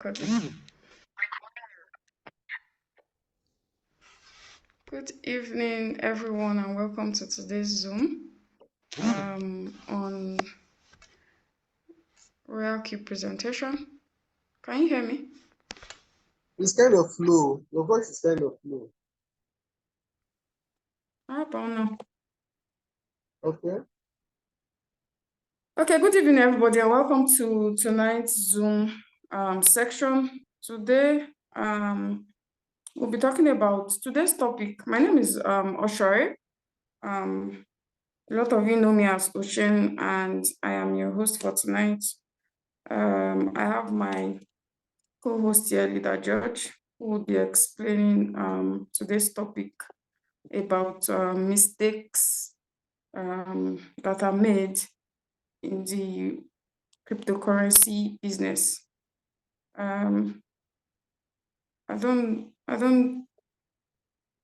Recording. Good evening, everyone, and welcome to today's Zoom on RoyalQ presentation. Can you hear me? It's kind of low. Your voice is kind of low. I don't know. Okay. Okay, good evening, everybody, and welcome to tonight's Zoom section. Today, we'll be talking about today's topic. My name is Oshore. A lot of you know me as Oshin, and I am your host for tonight. I have my co-host here, Leader George, who will be explaining today's topic about mistakes that are made in the cryptocurrency business. I don't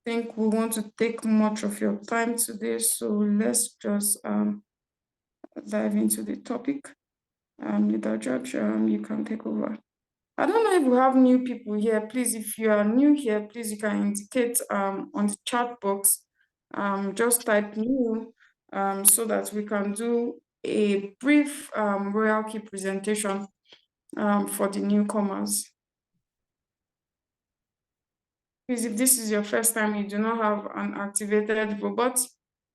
think we want to take much of your time today, so let's just dive into the topic. Leader George, you can take over. I don't know if we have new people here. Please, if you are new here, please, you can indicate on the chat box. Just type new so that we can do a brief RoyalQ presentation for the newcomers. Please, if this is your first time, you do not have an activated robot,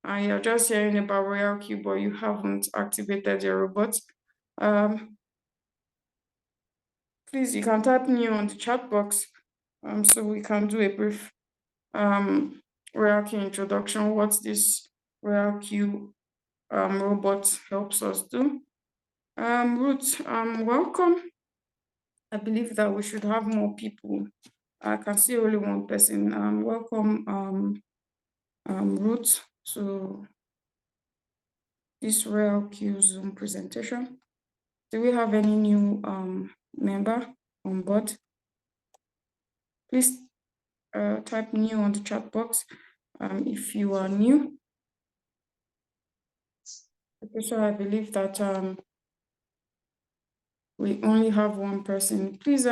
and you're just hearing about RoyalQ, but you haven't activated your robot, please, you can type new on the chat box so we can do a brief RoyalQ introduction, what this RoyalQ robot helps us do. Ruth, welcome. I believe that we should have more people. I can see only one person. Welcome, Ruth, to this RoyalQ Zoom presentation. Do we have any new member on board? Please type new on the chat box if you are new. Okay, so I believe that we only have one person. Please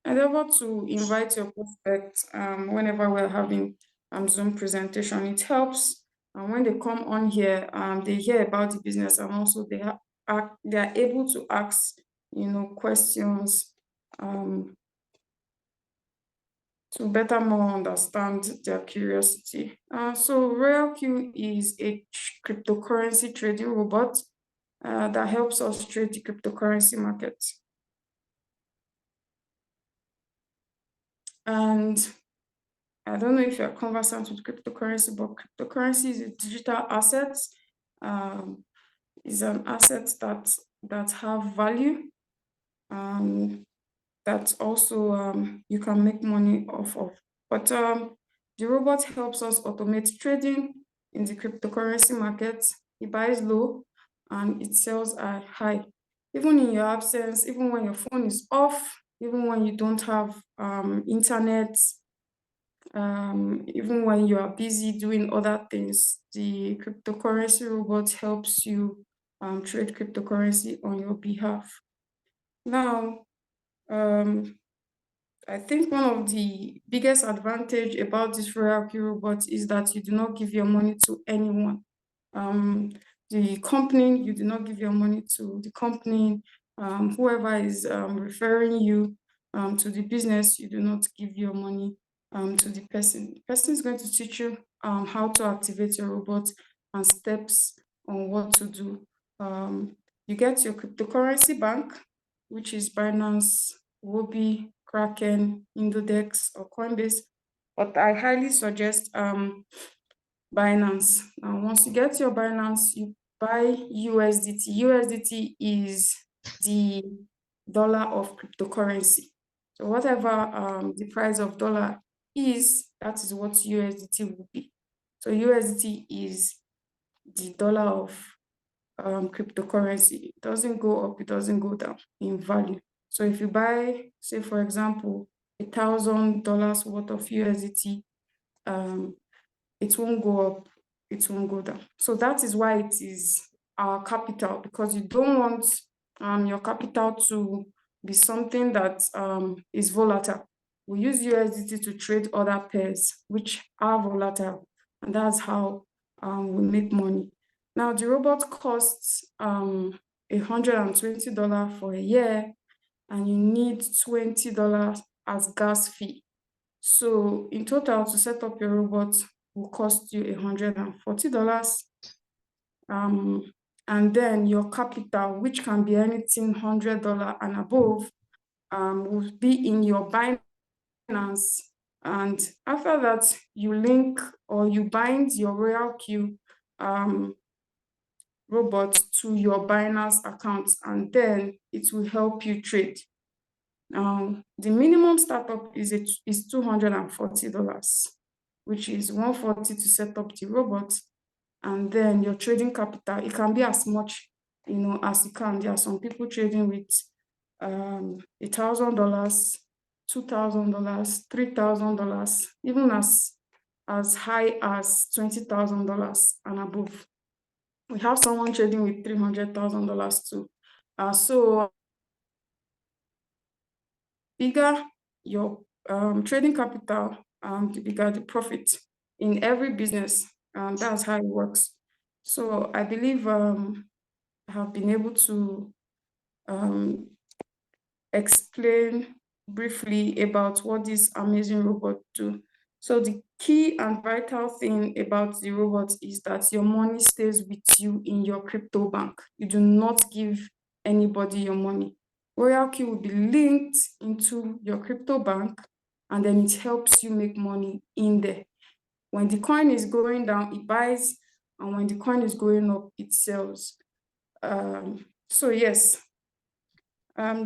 endeavor to invite your prospects whenever we're having Zoom presentation. It helps when they come on here, they hear about the business, and also they are able to ask questions to better more understand their curiosity. So RoyalQ is a cryptocurrency trading robot that helps us trade the cryptocurrency market. And I don't know if you're conversant with cryptocurrency, but cryptocurrency is a digital asset. Is an asset that have value. That also you can make money off of. But the robot helps us automate trading in the cryptocurrency market. It buys low and it sells high. Even in your absence, even when your phone is off, even when you don't have internet, even when you are busy doing other things, the cryptocurrency robot helps you trade cryptocurrency on your behalf. Now, I think one of the biggest advantage about this RoyalQ robot is that you do not give your money to anyone. The company, you do not give your money to the company. Whoever is referring you to the business, you do not give your money to the person. The person is going to teach you how to activate your robot and steps on what to do. You get your cryptocurrency bank, which is Binance, Huobi, Kraken, Indodex, or Coinbase, but I highly suggest Binance. Now, once you get your Binance, you buy USDT. USDT is the dollar of cryptocurrency. So whatever the price of dollar is, that is what USDT will be. So USDT is the dollar of cryptocurrency. It doesn't go up, it doesn't go down in value. So if you buy, say for example, $1,000 worth of USDT, it won't go up, it won't go down. So that is why it is our capital, because you don't want your capital to be something that is volatile. We use USDT to trade other pairs which are volatile, and that's how we make money. Now, the robot costs $120 for a year, and you need $20 as gas fee. So in total, to set up your robot will cost you $140. And then your capital, which can be anything $100 and above, will be in your Binance. And after that, you link or you bind your RoyalQ robot to your Binance account, and then it will help you trade. The minimum startup is $240, which is $140 to set up the robot. And then your trading capital, it can be as much, as you can. There are some people trading with $1,000, $2,000, $3,000, even as high as $20,000 and above. We have someone trading with $300,000 too. So bigger your trading capital, the bigger the profit in every business. That's how it works. So I believe I have been able to explain briefly about what this amazing robot do. So the key and vital thing about the robot is that your money stays with you in your crypto bank. You do not give anybody your money. RoyalQ will be linked into your crypto bank, and then it helps you make money in there. When the coin is going down, it buys, and when the coin is going up, it sells. So yes,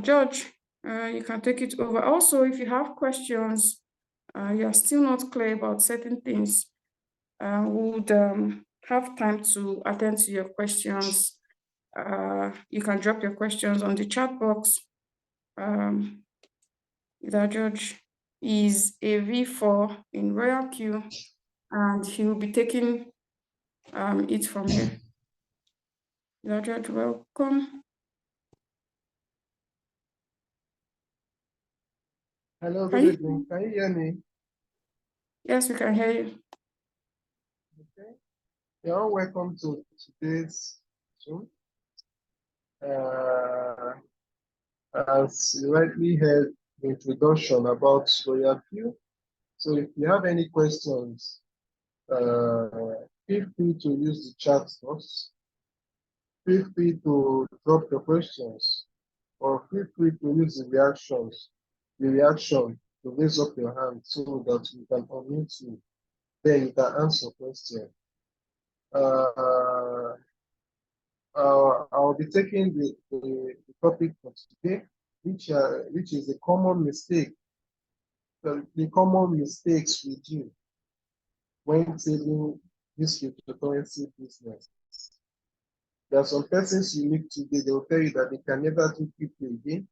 George, you can take it over. Also, if you have questions, you are still not clear about certain things, we would have time to attend to your questions. You can drop your questions on the chat box. That George is a V4 in RoyalQ, and he will be taking it from here. That George, welcome. Hello, good evening. Can you hear me? Yes, we can hear you. Okay. You're all welcome to today's Zoom. As you rightly heard the introduction about RoyalQ. So if you have any questions, feel free to use the chat box. Feel free to drop your questions, or feel free to use the reaction to raise up your hand so that we can unmute you. Then you can answer question. I'll be taking the topic for today, which is a common mistake. The common mistakes we do when trading this cryptocurrency business. There are some persons you meet today, they will tell you that they can never do crypto again.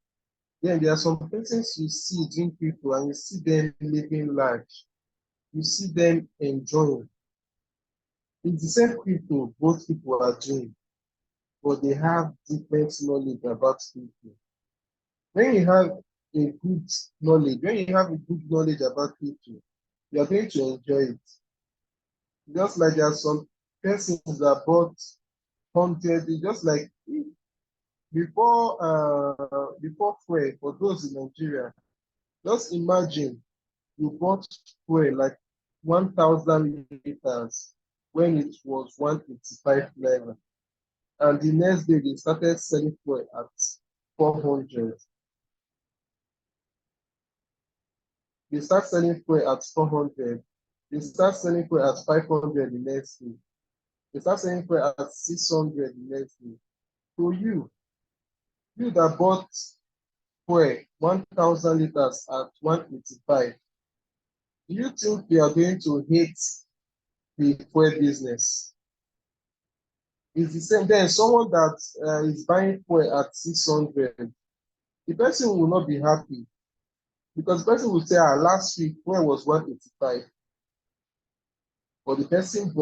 Then there are some persons you see doing crypto and you see them living large. You see them enjoying. It's the same crypto both people are doing, but they have different knowledge about crypto. When you have a good knowledge, about crypto, you are going to enjoy it. Just like there are some persons that bought 100, just like before fuel, for those in Nigeria, just imagine you bought fuel like 1,000 liters when it was 185 naira, and the next day they started selling fuel at 400. They start selling fuel at 400. They start selling fuel at 500 the next day. They start selling fuel at 600 the next day. So you that bought fuel 1,000 liters at 185, do you think you are going to hate the fuel business? It's the same. Then someone that is buying fuel at 600, the person will not be happy, because the person will say, last week fuel was 185, but the person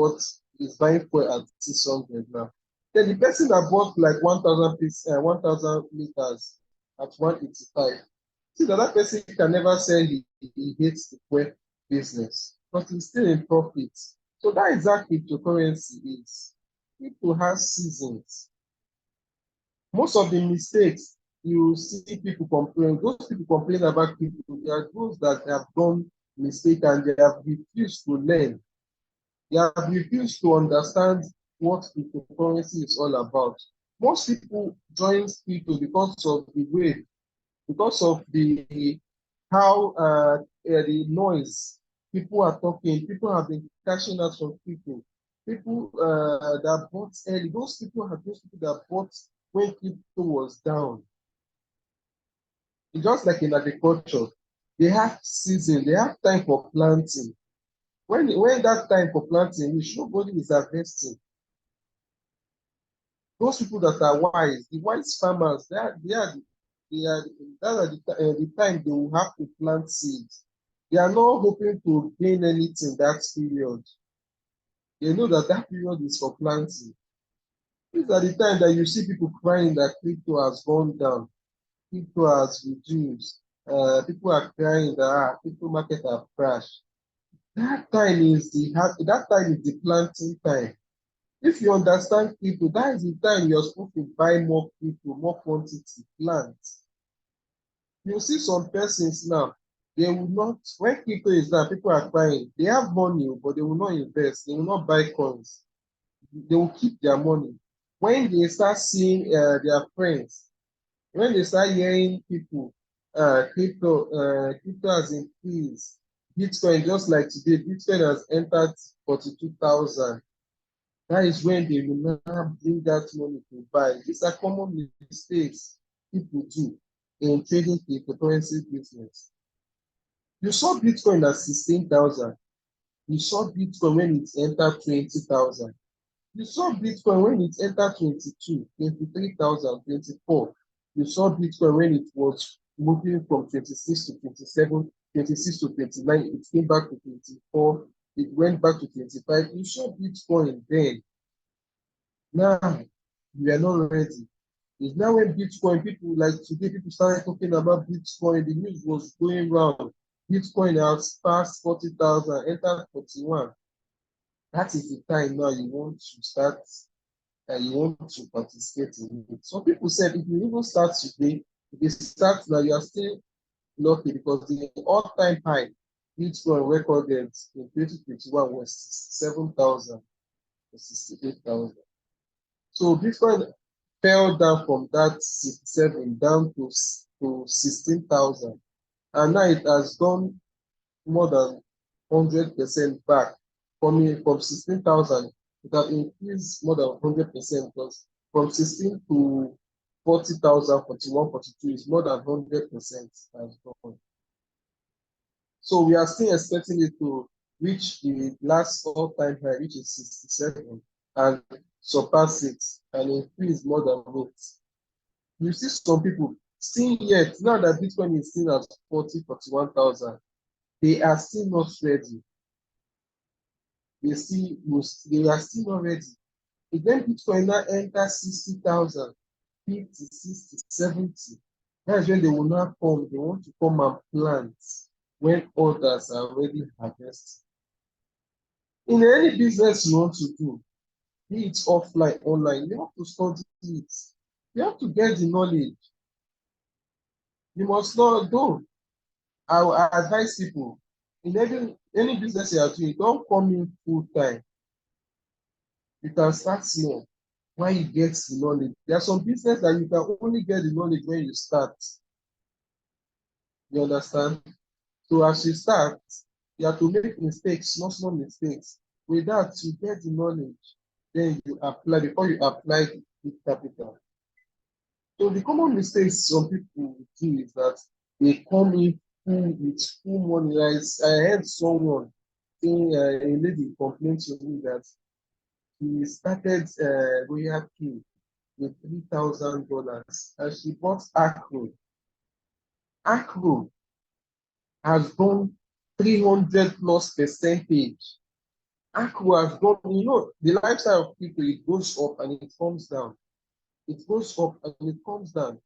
is buying fuel at 600 now. Then the person that bought like 1,000 liters at 185. See, that person can never say he hates the web business, but he's still in profit. So that is how cryptocurrency is. People have seasons. Most of the mistakes you see people complain, those people complain about crypto, they are those that have done mistake and they have refused to learn. They have refused to understand what cryptocurrency is all about. Most people join crypto because of the way, because of the how the noise people are talking. People have been cashing out from people. People that bought early. Those people are those people that bought when crypto was down. It's just like in agriculture, they have season. They have time for planting. When that time for planting reach, nobody is harvesting. Those people that are wise, the wise farmers, that are the time they will have to plant seeds. They are not hoping to gain anything that period. They know that that period is for planting. These are the time that you see people crying that crypto has gone down, crypto has reduced. People are crying that crypto market have crashed. That time is the planting time. If you understand crypto, that is the time you're supposed to buy more crypto, more quantity, plant. You see some persons now, they will not, when crypto is down, people are buying, they have money, but they will not invest, they will not buy coins, they will keep their money. When they start seeing their friends, when they start hearing people, crypto has increased, Bitcoin, just like today, Bitcoin has entered 42,000. That is when they will now bring that money to buy. These are common mistakes people do in trading cryptocurrency business. You saw Bitcoin at 16,000. You saw Bitcoin when it entered 20,000. You saw Bitcoin when it entered 22, 23,000, 24. You saw Bitcoin when it was moving from 26 to 27, 26 to 29. It came back to 24. It went back to 25. You saw Bitcoin then. Now, we are not ready. It's now when Bitcoin, people like today, people started talking about Bitcoin. The news was going round. Bitcoin has passed 40,000, entered 41. That is the time now you want to start and you want to participate in it. Some people said if you even start today, if you start now, you are still lucky because the all-time high Bitcoin recorded in 2021 was 67,000 or 68,000. So Bitcoin fell down from that 67 down to 16,000. And now it has gone more than 100% back. Coming from 16,000, it has increased more than 100% because from 16 to 40,000, 41, 42 is more than 100% has gone. So we are still expecting it to reach the last all-time high, which is 67, and surpass it and increase more than it. You see some people still yet, now that Bitcoin is still at 40, 41,000, they are still not ready. They are still not ready. If then Bitcoin now enters 60,000, 50, 60, 70, that's when they will not come. They want to come and plant when others are already harvesting. In any business you want to do, be it offline, online, you have to study it. You have to get the knowledge. You must not go. I advise people in any business you are doing, don't come in full time. You can start small when you get the knowledge. There are some business that you can only get the knowledge when you start. You understand? So as you start, you have to make mistakes, small mistakes. With that, you get the knowledge. Then you apply before you apply the capital. So the common mistakes some people do is that they come in with full money. I heard someone saying a lady complained to me that he started Royal King with $3,000 and she bought Acro. Acro has gone 300 plus percentage. Acro has gone, the lifestyle of people, it goes up and it comes down. It goes up and it comes down.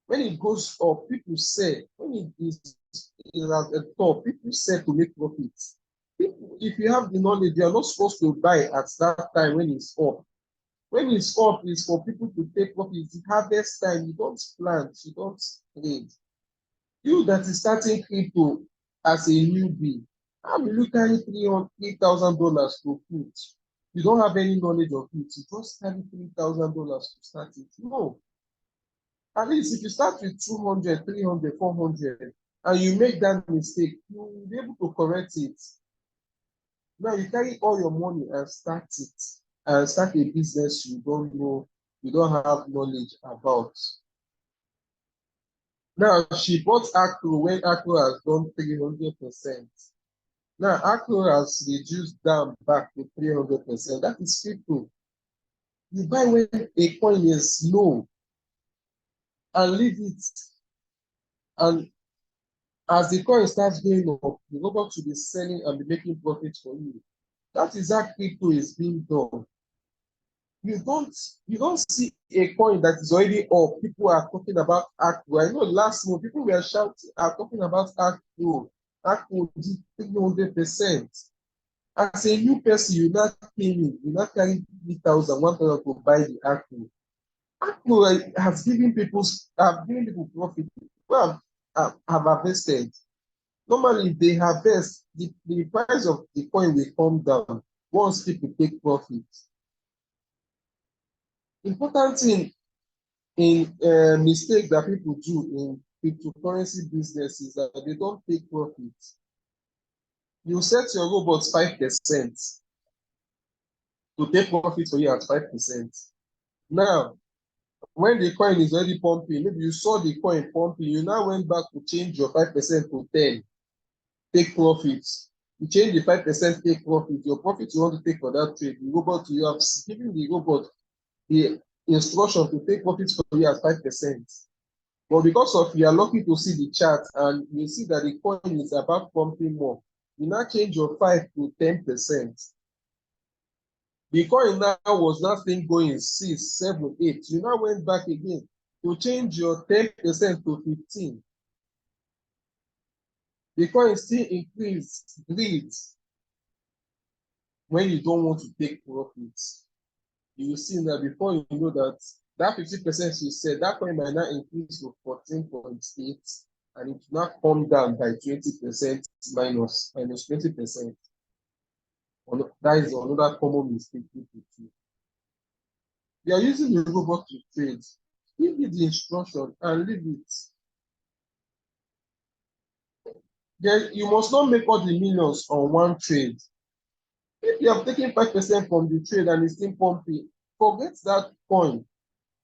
When it goes up, people sell. When it is at the top, people sell to make profits. If you have the knowledge, you are not supposed to buy at that time when it's up. When it's up, it's for people to take profits. The harvest time, you don't plant, you don't trade. You that is starting crypto as a newbie, how will you carry $3,000 to put? You don't have any knowledge of it. You just carry $3,000 to start it. No. At least if you start with 200, 300, 400, and you make that mistake, you will be able to correct it. Now you carry all your money and start it, and start a business you don't know, you don't have knowledge about. Now she bought Acro when Acro has done 300%. Now Acro has reduced down back to 300%. That is crypto. You buy when a coin is low and leave it, and as the coin starts going up, the robot should be selling and be making profits for you. That is how crypto is being done. You don't see a coin that is already up. People are talking about Acro. I know last month people were shouting, are talking about Acro. Acro did 300%. As a new person, you not paying, you not carrying 3,000, 1,000 to buy the Acro. Acro has given people profit. Well, have harvested. Normally, they harvest, the price of the coin will come down once people take profit. Important thing in mistake that people do in cryptocurrency business is that they don't take profit. You set your robot 5% to take profit for you at 5%. Now, when the coin is already pumping, maybe you saw the coin pumping, you now went back to change your 5% to 10, take profits. You change the 5%, take profit. Your profit you want to take for that trade, the robot, you have given the robot the instruction to take profits for you at 5%. But because of you are lucky to see the chart and you see that the coin is about pumping more, you now change your 5 to 10%. The coin now was not still going 6, 7, 8. You now went back again to change your 10% to 15. The coin still increased greed when you don't want to take profits. You will see that before you know that 50% you said, that coin might now increase to 14.8, and it will not come down by 20% minus 20%. That is another common mistake people do. You are using the robot to trade. Give it the instruction and leave it. Then you must not make all the millions on one trade. If you have taken 5% from the trade and it's still pumping, forget that coin.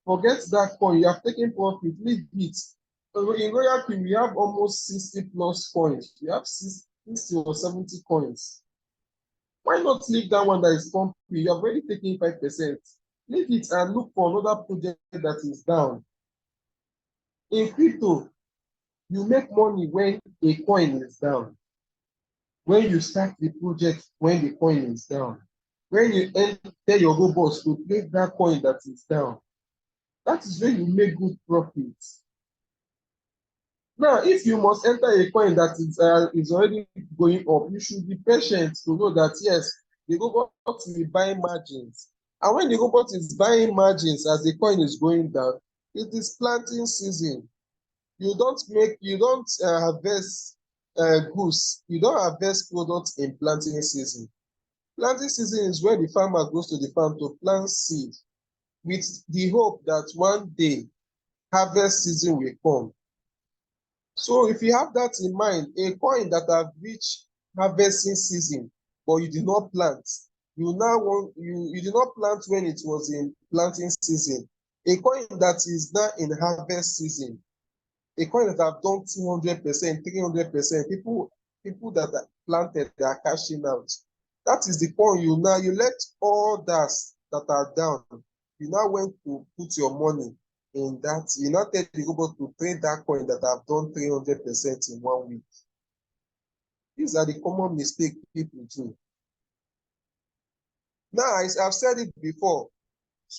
Forget that coin. You have taken profit, leave it. In Royalty, we have almost 60 plus coins. We have 60 or 70 coins. Why not leave that one that is pumping? You have already taken 5%. Leave it and look for another project that is down. In crypto, you make money when a coin is down. When you start the project when the coin is down. When you tell your robots to take that coin that is down. That is when you make good profits. Now, if you must enter a coin that is already going up, you should be patient to know that, yes, the robot will buy margins. And when the robot is buying margins as the coin is going down, it is planting season. You don't harvest goods. You don't harvest products in planting season. Planting season is when the farmer goes to the farm to plant seed with the hope that one day harvest season will come. So if you have that in mind, a coin that have reached harvesting season, but you did not plant, you did not plant when it was in planting season. A coin that is now in harvest season, a coin that have done 200%, 300%, people that are planted, they are cashing out. That is the coin you let all that are down. You now went to put your money in that. You now tell the robot to trade that coin that have done 300% in 1 week. These are the common mistakes people do. Now, I've said it before,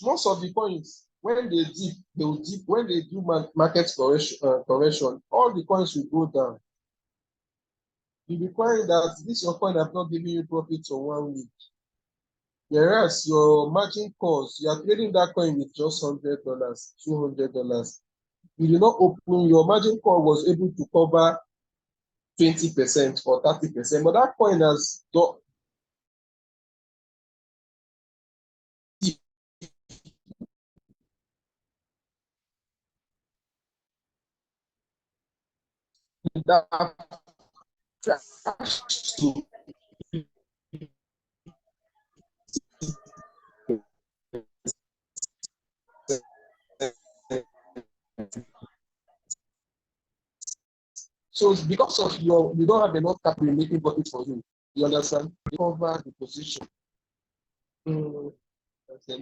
most of the coins When they dip, they will dip. When they do market correction, all the coins will go down. You be find that this your coin have not given you profit for 1 week. Whereas your margin calls, you are trading that coin with just $100, $200. You did not open, your margin call was able to cover 20% or 30%, but that coin has done that to so because of you don't have enough capital making profit for you. You understand? You cover the position. The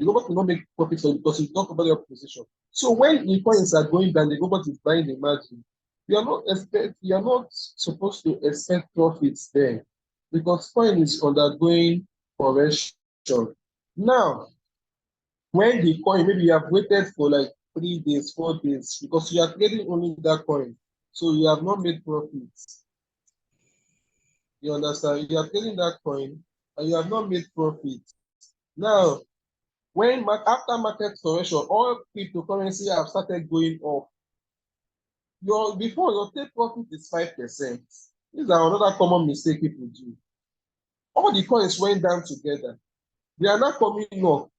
robot will not make profit for you because you don't cover your position. So when the coins are going down, the robot is buying the margin. You are not supposed to expect profits there because coin is undergoing correction. Now, when the coin, maybe you have waited for like 3 days, 4 days, because you are trading only that coin, so you have not made profits. You understand? You are trading that coin and you have not made profit. Now, when after market correction, all cryptocurrency have started going up. Before your take profit is 5%. This is another common mistake people do. All the coins went down together. They are not coming up.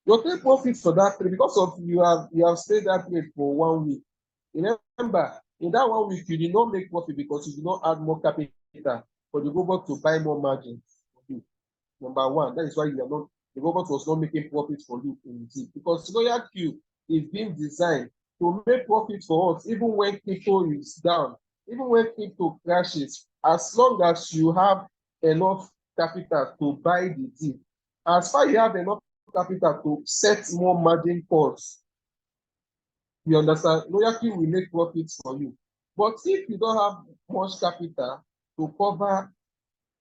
Your take profit for that trade because of you have stayed that trade for 1 week. Remember, in that 1 week, you did not make profit because you did not add more capital for the robot to buy more margins for you. Number one, that is why the robot was not making profit for you in it because LoyalQ is being designed to make profit for us even when crypto is down, even when crypto crashes, as long as you have enough capital to buy the dip. As far as you have enough capital to set more margin calls, you understand, LoyalQ will make profits for you. But if you don't have much capital to cover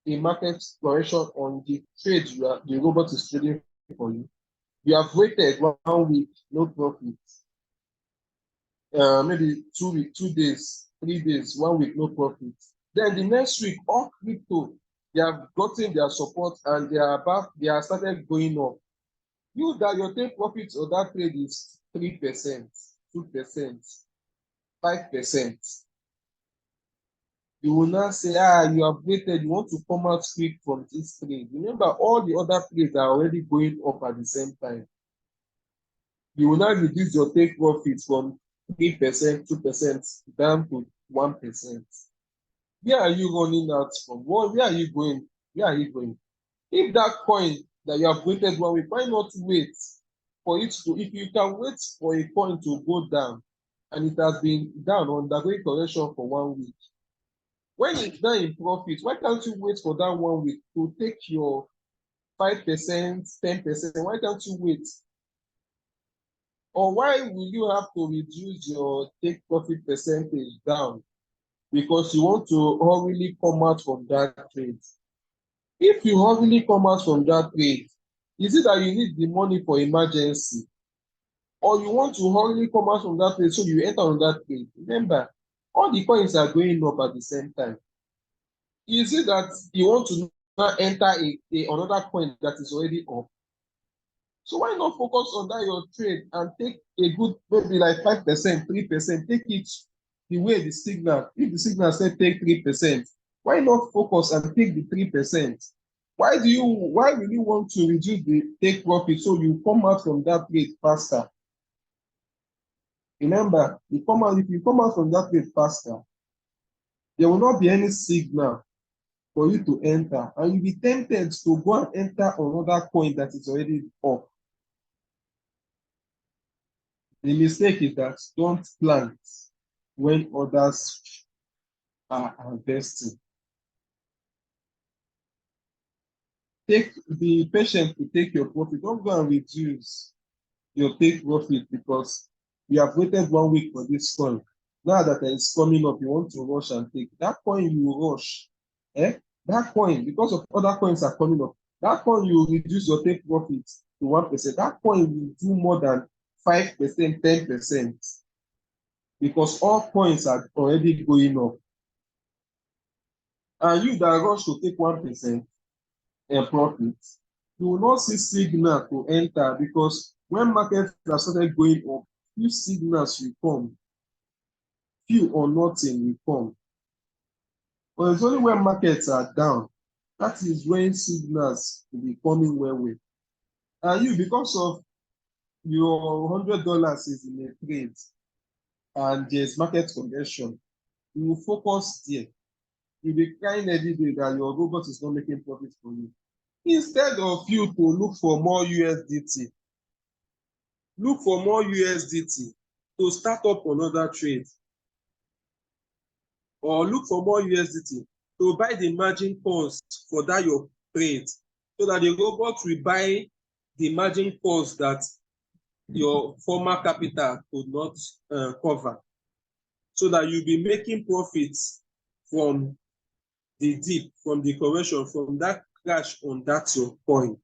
a market correction on the trade the robot is trading for you, you have waited 1 week, no profit. Maybe 2 weeks, 2 days, 3 days, 1 week, no profit. Then the next week, all crypto, they have gotten their support and they are started going up. You that your take profits of that trade is 3%, 2%, 5%. You will now say, you have waited, you want to come out quick from this trade. Remember, all the other trades are already going up at the same time. You will now reduce your take profits from 3%, 2% down to 1%. Where are you running out from? Where are you going? Where are you going? If that coin that you have waited 1 week, why not wait for it to, if you can wait for a coin to go down and it has been down undergoing correction for 1 week, when it's done in profit, why can't you wait for that 1 week to take your 5%, 10%? Why can't you wait? Or why will you have to reduce your take profit percentage down because you want to hurriedly come out from that trade? If you hurriedly come out from that trade, is it that you need the money for emergency? Or you want to hurriedly come out from that trade so you enter on that trade? Remember, all the coins are going up at the same time. Is it that you want to now enter another coin that is already up? So why not focus on that your trade and take a good, maybe like 5%, 3%, take it the way the signal, if the signal said take 3%, why not focus and take the 3%? Why will you want to reduce the take profit so you come out from that trade faster? Remember, if you come out from that trade faster, there will not be any signal for you to enter, and you'll be tempted to go and enter another coin that is already up. The mistake is that don't plant when others are investing. Be patient to take your profit. Don't go and reduce your take profit because you have waited 1 week for this coin. Now that it's coming up, you want to rush and take that coin. You rush, that coin, because of other coins are coming up. That coin, you reduce your take profit to 1%. That coin will do more than 5%, 10%, because all coins are already going up. And you that rush to take 1% profit, you will not see signal to enter, because when markets have started going up, few signals will come, few or nothing will come. But it's only when markets are down, that is when signals will be coming well. And you, because of your $100 is in a trade and there's market correction, you will focus there. You'll be crying every day that your robot is not making profit for you. Instead of you to look for more USDT, to start up another trade, or look for more USDT to buy the margin calls for that your trade, so that the robot will buy the margin calls that your former capital could not cover, so that you'll be making profits from the dip, from the correction, from that crash on that your coin.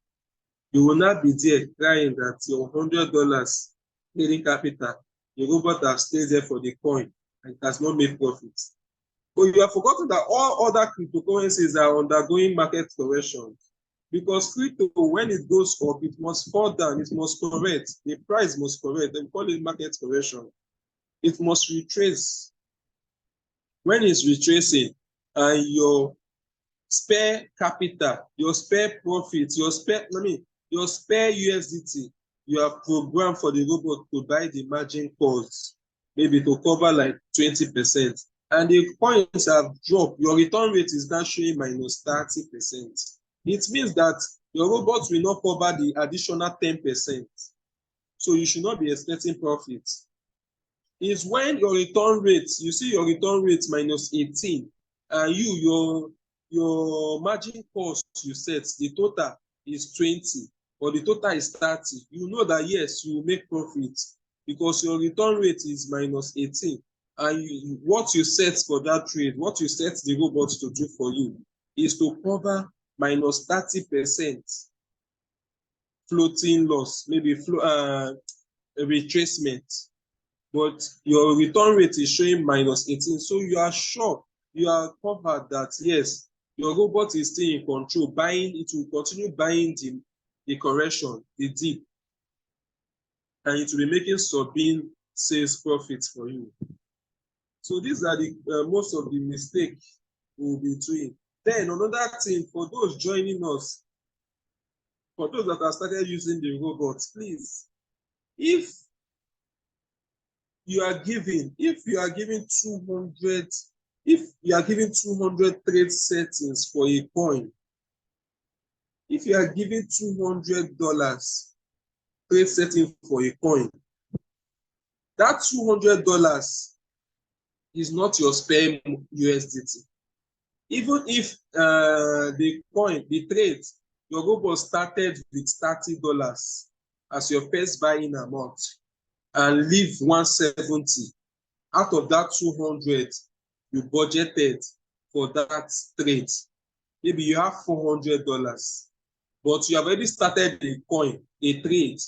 You will not be there crying that your $100 trading capital, the robot has stayed there for the coin and has not made profits. But you have forgotten that all other cryptocurrencies are undergoing market corrections. Because crypto, when it goes up, it must fall down, it must correct, the price must correct. They call it market correction. It must retrace. When it's retracing, and your spare capital, your spare profit, your spare USDT, you are programmed for the robot to buy the margin calls, maybe to cover like 20%. And the coins have dropped, your return rate is now showing minus 30%. It means that your robot will not cover the additional 10%. So you should not be expecting profit. It's when your return rate, you see your return rate minus 18, and your margin cost you set, the total is 20, or the total is 30. You know that yes, you will make profit, because your return rate is minus 18. And what you set for that trade, what you set the robot to do for you, is to cover minus 30% floating loss, maybe retracement. But your return rate is showing minus 18. So you are sure, you are covered that yes, your robot is still in control, it will continue buying the correction, the dip, and it will be making sub-in sales profits for you. So these are the most of the mistakes we'll be doing. Then another thing, for those joining us, for those that have started using the robots, please, if you are giving 200 trade settings for a coin, if you are giving $200 trade setting for a coin, that $200 is not your spare USDT. Even if the trade, your robot started with $30 as your first buying amount and leave 170, out of that 200 you budgeted for that trade, maybe you have $400, but you have already started a trade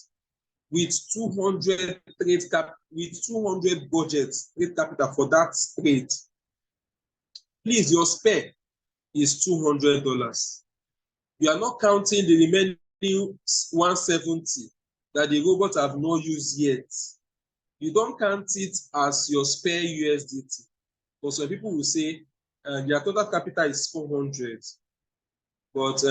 with 200 budgets trade capital for that trade. Please, your spare is $200. You are not counting the remaining 170 that the robot have not used yet. You don't count it as your spare USDT. But some people will say their total capital is 400. But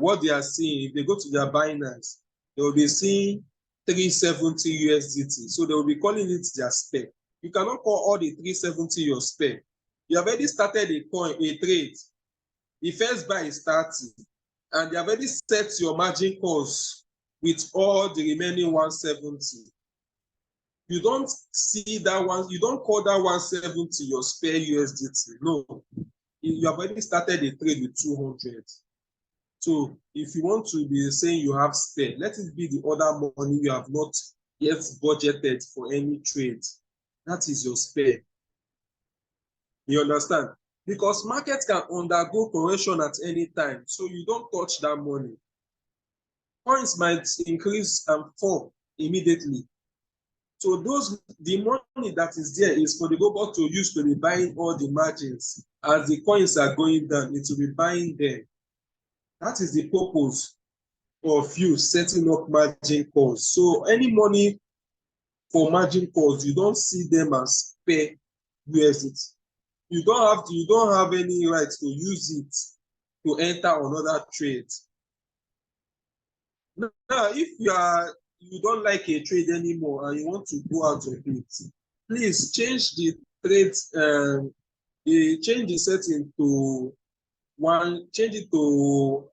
what they are seeing, if they go to their Binance, they will be seeing 370 USDT. So they will be calling it their spare. You cannot call all the 370 your spare. You have already started a trade. The first buy is 30, and you have already set your margin calls with all the remaining 170. You don't see that one, you don't call that 170 your spare USDT. No, you have already started a trade with 200. So if you want to be saying you have spare, let it be the other money you have not yet budgeted for any trade. That is your spare. You understand? Because markets can undergo correction at any time, so you don't touch that money. Coins might increase and fall immediately. So the money that is there is for the robot to use to be buying all the margins. As the coins are going down, it will be buying them. That is the purpose of you setting up margin calls. So any money for margin calls, you don't see them as spare USDT. You don't have any right to use it to enter another trade. Now, if you don't like a trade anymore and you want to go out of it, please change the trade, change the setting to change it to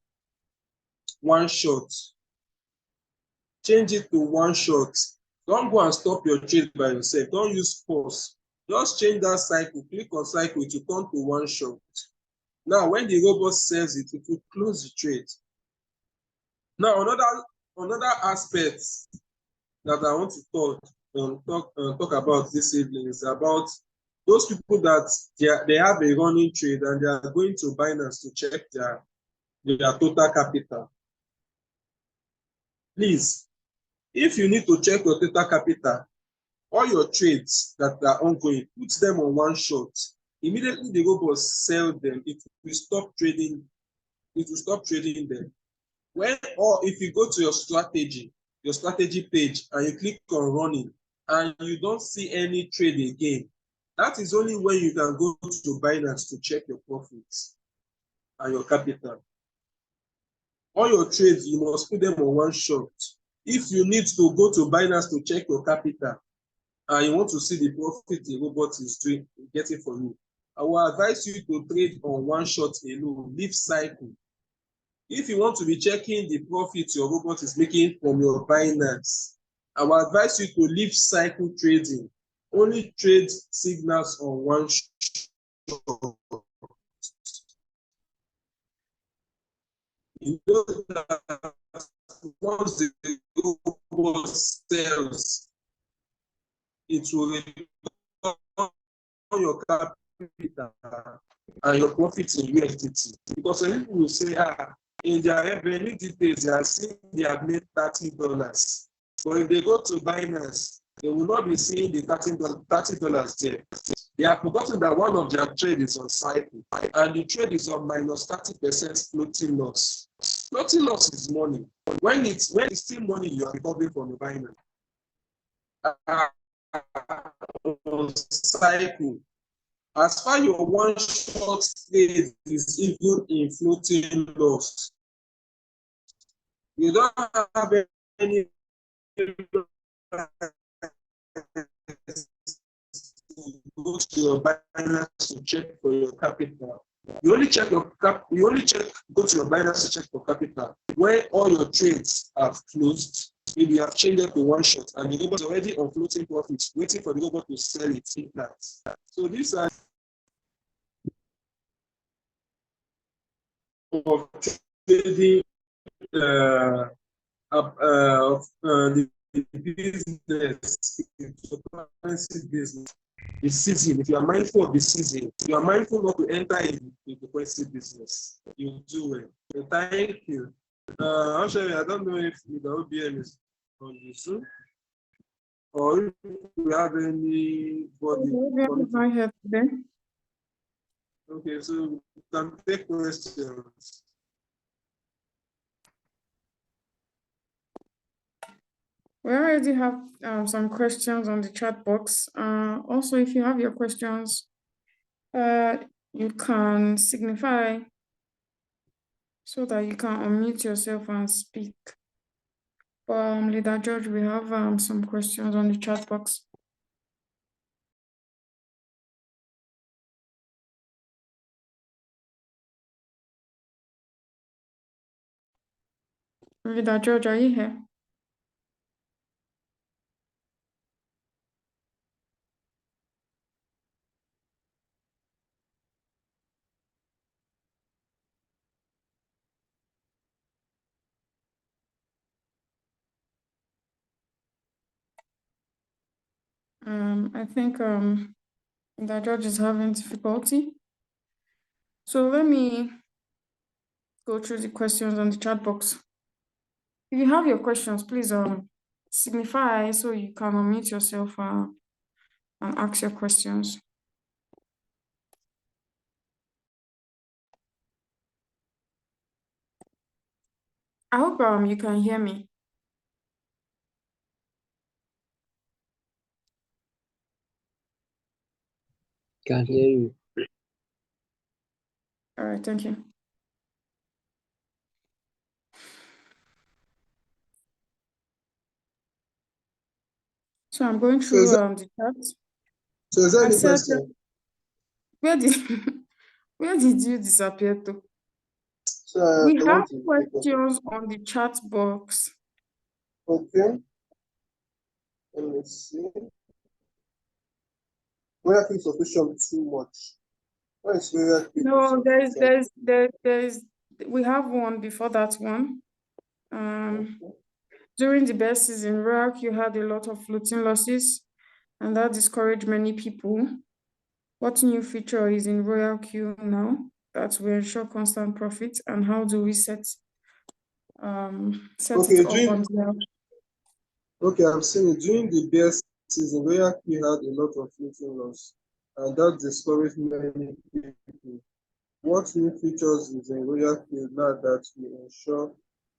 one shot. Change it to one shot. Don't go and stop your trade by yourself. Don't use pause. Just change that cycle. Click on cycle to turn to one shot. Now, when the robot sells it, it will close the trade. Now, another aspect that I want to talk about this evening is about those people that they have a running trade and they are going to Binance to check their total capital. Please, if you need to check your total capital, all your trades that are ongoing, put them on one shot. Immediately the robot sell them, it will stop trading. It will stop trading them. Or if you go to your strategy page and you click on running and you don't see any trade again, that is only when you can go to Binance to check your profits and your capital. All your trades, you must put them on one shot. If you need to go to Binance to check your capital and you want to see the profit the robot is getting for you, I will advise you to trade on one shot alone, leave cycle. If you want to be checking the profit your robot is making from your Binance, I will advise you to leave cycle trading. Only trade signals on one shot. You know that once the robot sells, it will return your capital and your profits in USDT. Because some people will say, in their revenue details, they are seeing they have made $30. But if they go to Binance, they will not be seeing the $30 there. They have forgotten that one of their trade is on cycle, and the trade is on minus 30% floating loss. Floating loss is money. When it's still money, you are recovering from the Binance. On cycle, as far your one short trade is even in floating loss, you don't have any go to your Binance to check for your capital. You only go to your Binance to check for capital when all your trades have closed. If you have changed it to one shot and the robot is already on floating profits, waiting for the robot to sell it in that. So these are of trading the business, cryptocurrency business. The season, if you are mindful of the season, you are mindful not to enter in the cryptocurrency business, you do well. So thank you. Actually, I don't know if the OBM is on this Zoom or if we have anybody. Not here today. Okay, so we can take questions. We already have some questions on the chat box. Also, if you have your questions, you can signify so that you can unmute yourself and speak. Leader George, we have some questions on the chat box. Leader George, are you here? I think that George is having difficulty. So let me go through the questions on the chat box. If you have your questions, please signify so you can unmute yourself and ask your questions. I hope you can hear me. Can hear you. All right, thank you. So I'm going So is through there, the chat. so is there I any said, question? where did where did you disappear to? So We I have want to take a questions on the chat box. okay. Let me see. Where is sufficient too much? Where is where No, there's we have one before that one. During the best season, RAC, you had a lot of floating losses, and that discouraged many people. What new feature is in Royal Q now that will ensure constant profit, and how do we set it up on the Okay, I'm saying it. During the best season, Royal Q had a lot of floating loss, and that discouraged many people. What new features is in Royal Q now that will ensure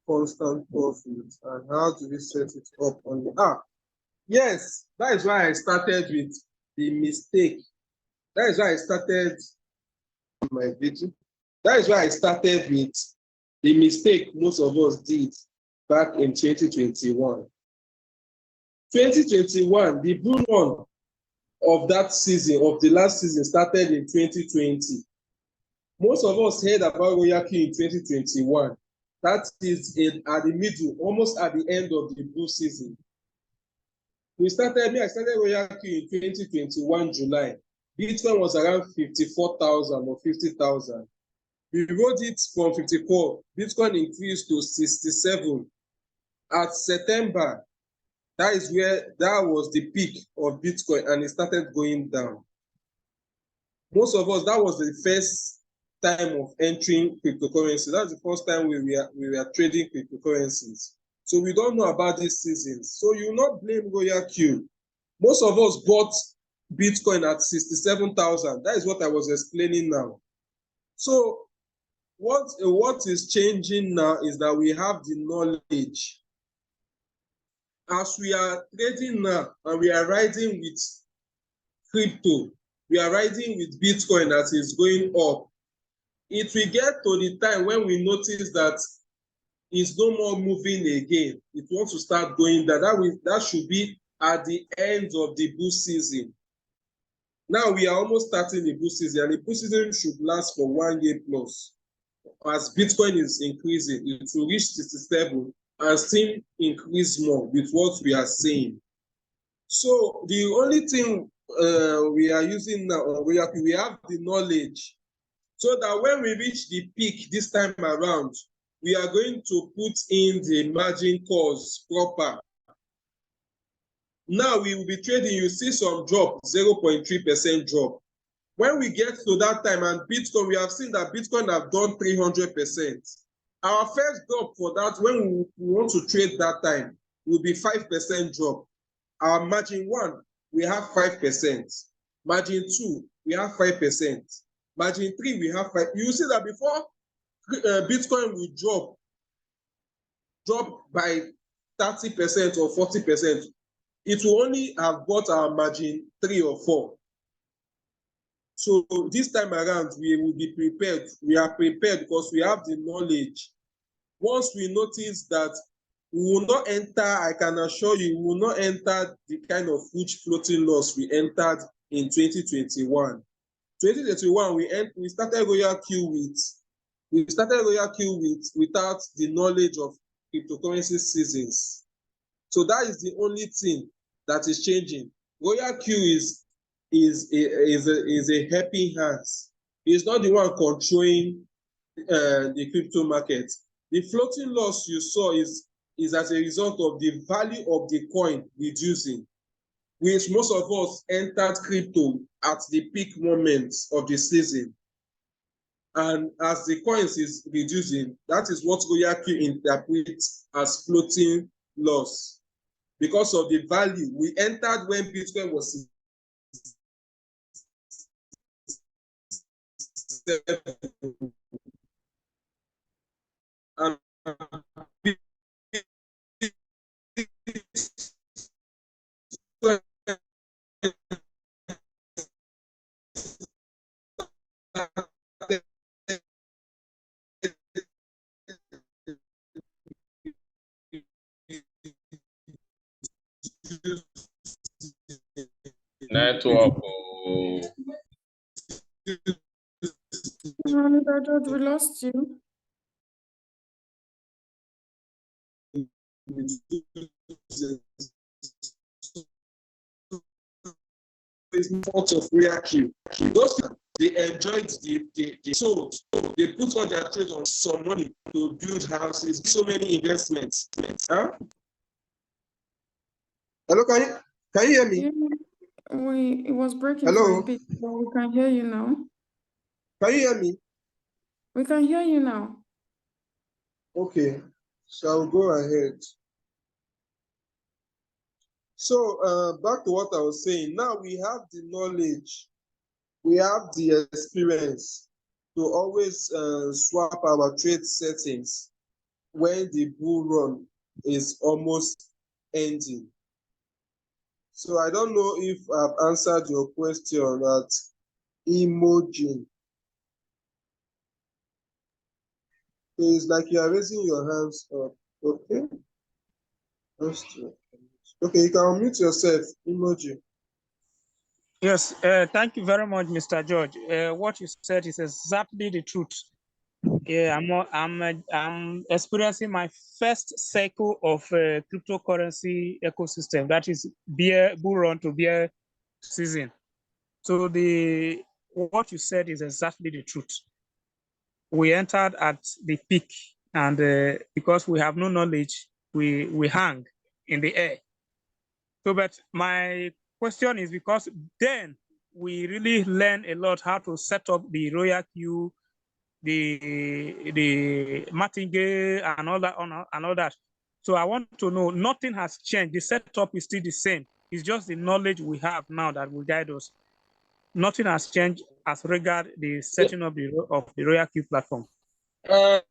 constant profit, and how do we set it up on the app? Yes, that is why I started with the mistake. That is why I started my video. That is why I started with the mistake most of us did back in 2021. 2021, the bull run of that season, of the last season, started in 2020. Most of us heard about Royal Q in 2021. That is at the middle, almost at the end of the bull season. I started Royal Q in 2021 July. Bitcoin was around 54,000 or 50,000. We rode it from 54. Bitcoin increased to 67. At September, that was the peak of Bitcoin, and it started going down. Most of us, that was the first time of entering cryptocurrency. That's the first time we were trading cryptocurrencies. So we don't know about these seasons. So you not blame Royal Q. Most of us bought Bitcoin at 67,000. That is what I was explaining now. So what is changing now is that we have the knowledge. As we are trading now and we are riding with crypto, we are riding with Bitcoin as it's going up. It will get to the time when we notice that it's no more moving again. It wants to start going down. That should be at the end of the bull season. Now we are almost starting the bull season, and the bull season should last for 1 year plus. As Bitcoin is increasing, it will reach 67 and still increase more with what we are saying. So the only thing we are using now, we have the knowledge, so that when we reach the peak this time around, we are going to put in the margin calls proper. Now we will be trading, you see some drop, 0.3% drop. When we get to that time and Bitcoin, we have seen that Bitcoin have done 300%. Our first drop for that, when we want to trade that time, will be 5% drop. Our margin 1, we have 5%. Margin 2, we have 5%. Margin 3, we have 5%. You see that before Bitcoin will drop by 30% or 40%, it will only have bought our margin 3 or 4. So this time around, we will be prepared. We are prepared because we have the knowledge. Once we notice that we will not enter, I can assure you, we will not enter the kind of huge floating loss we entered in 2021. 2021, we started Royal Q without the knowledge of cryptocurrency seasons. So that is the only thing that is changing. Royal Q is a helping hand. It's not the one controlling the crypto market. The floating loss you saw is as a result of the value of the coin reducing, which most of us entered crypto at the peak moments of the season. And as the coins is reducing, that is what Royal Q interprets as floating loss. because of the value. We entered when Bitcoin was and Network. Oh. Mr. George, we lost you. much of reaction. Those people, they enjoyed the sold. They put all their trade on some money to build houses, so many investments. Huh? Hello, can you hear me? Yeah, it was breaking for Hello? a bit, but we can hear you now. Can you hear me? We can hear you now. Okay, shall we go ahead? So back to what I was saying. Now we have the knowledge, we have the experience to always swap our trade settings when the bull run is almost ending. So I don't know if I've answered your question at Imogen. So it's like you are raising your hands up. Okay. Okay, you can unmute yourself, Imogen. Yes, thank you very much, Mr. George. What you said is exactly the truth. Yeah, I'm experiencing my first cycle of cryptocurrency ecosystem. That is bull run to bear season. So what you said is exactly the truth. We entered at the peak, and because we have no knowledge, we hang in the air. So, but my question is because then we really learn a lot how to set up the Royal Queue, the martingale and all that. So I want to know, nothing has changed. The setup is still the same. It's just the knowledge we have now that will guide us. Nothing has changed as regard the setting up of the Royal Queue platform. Royal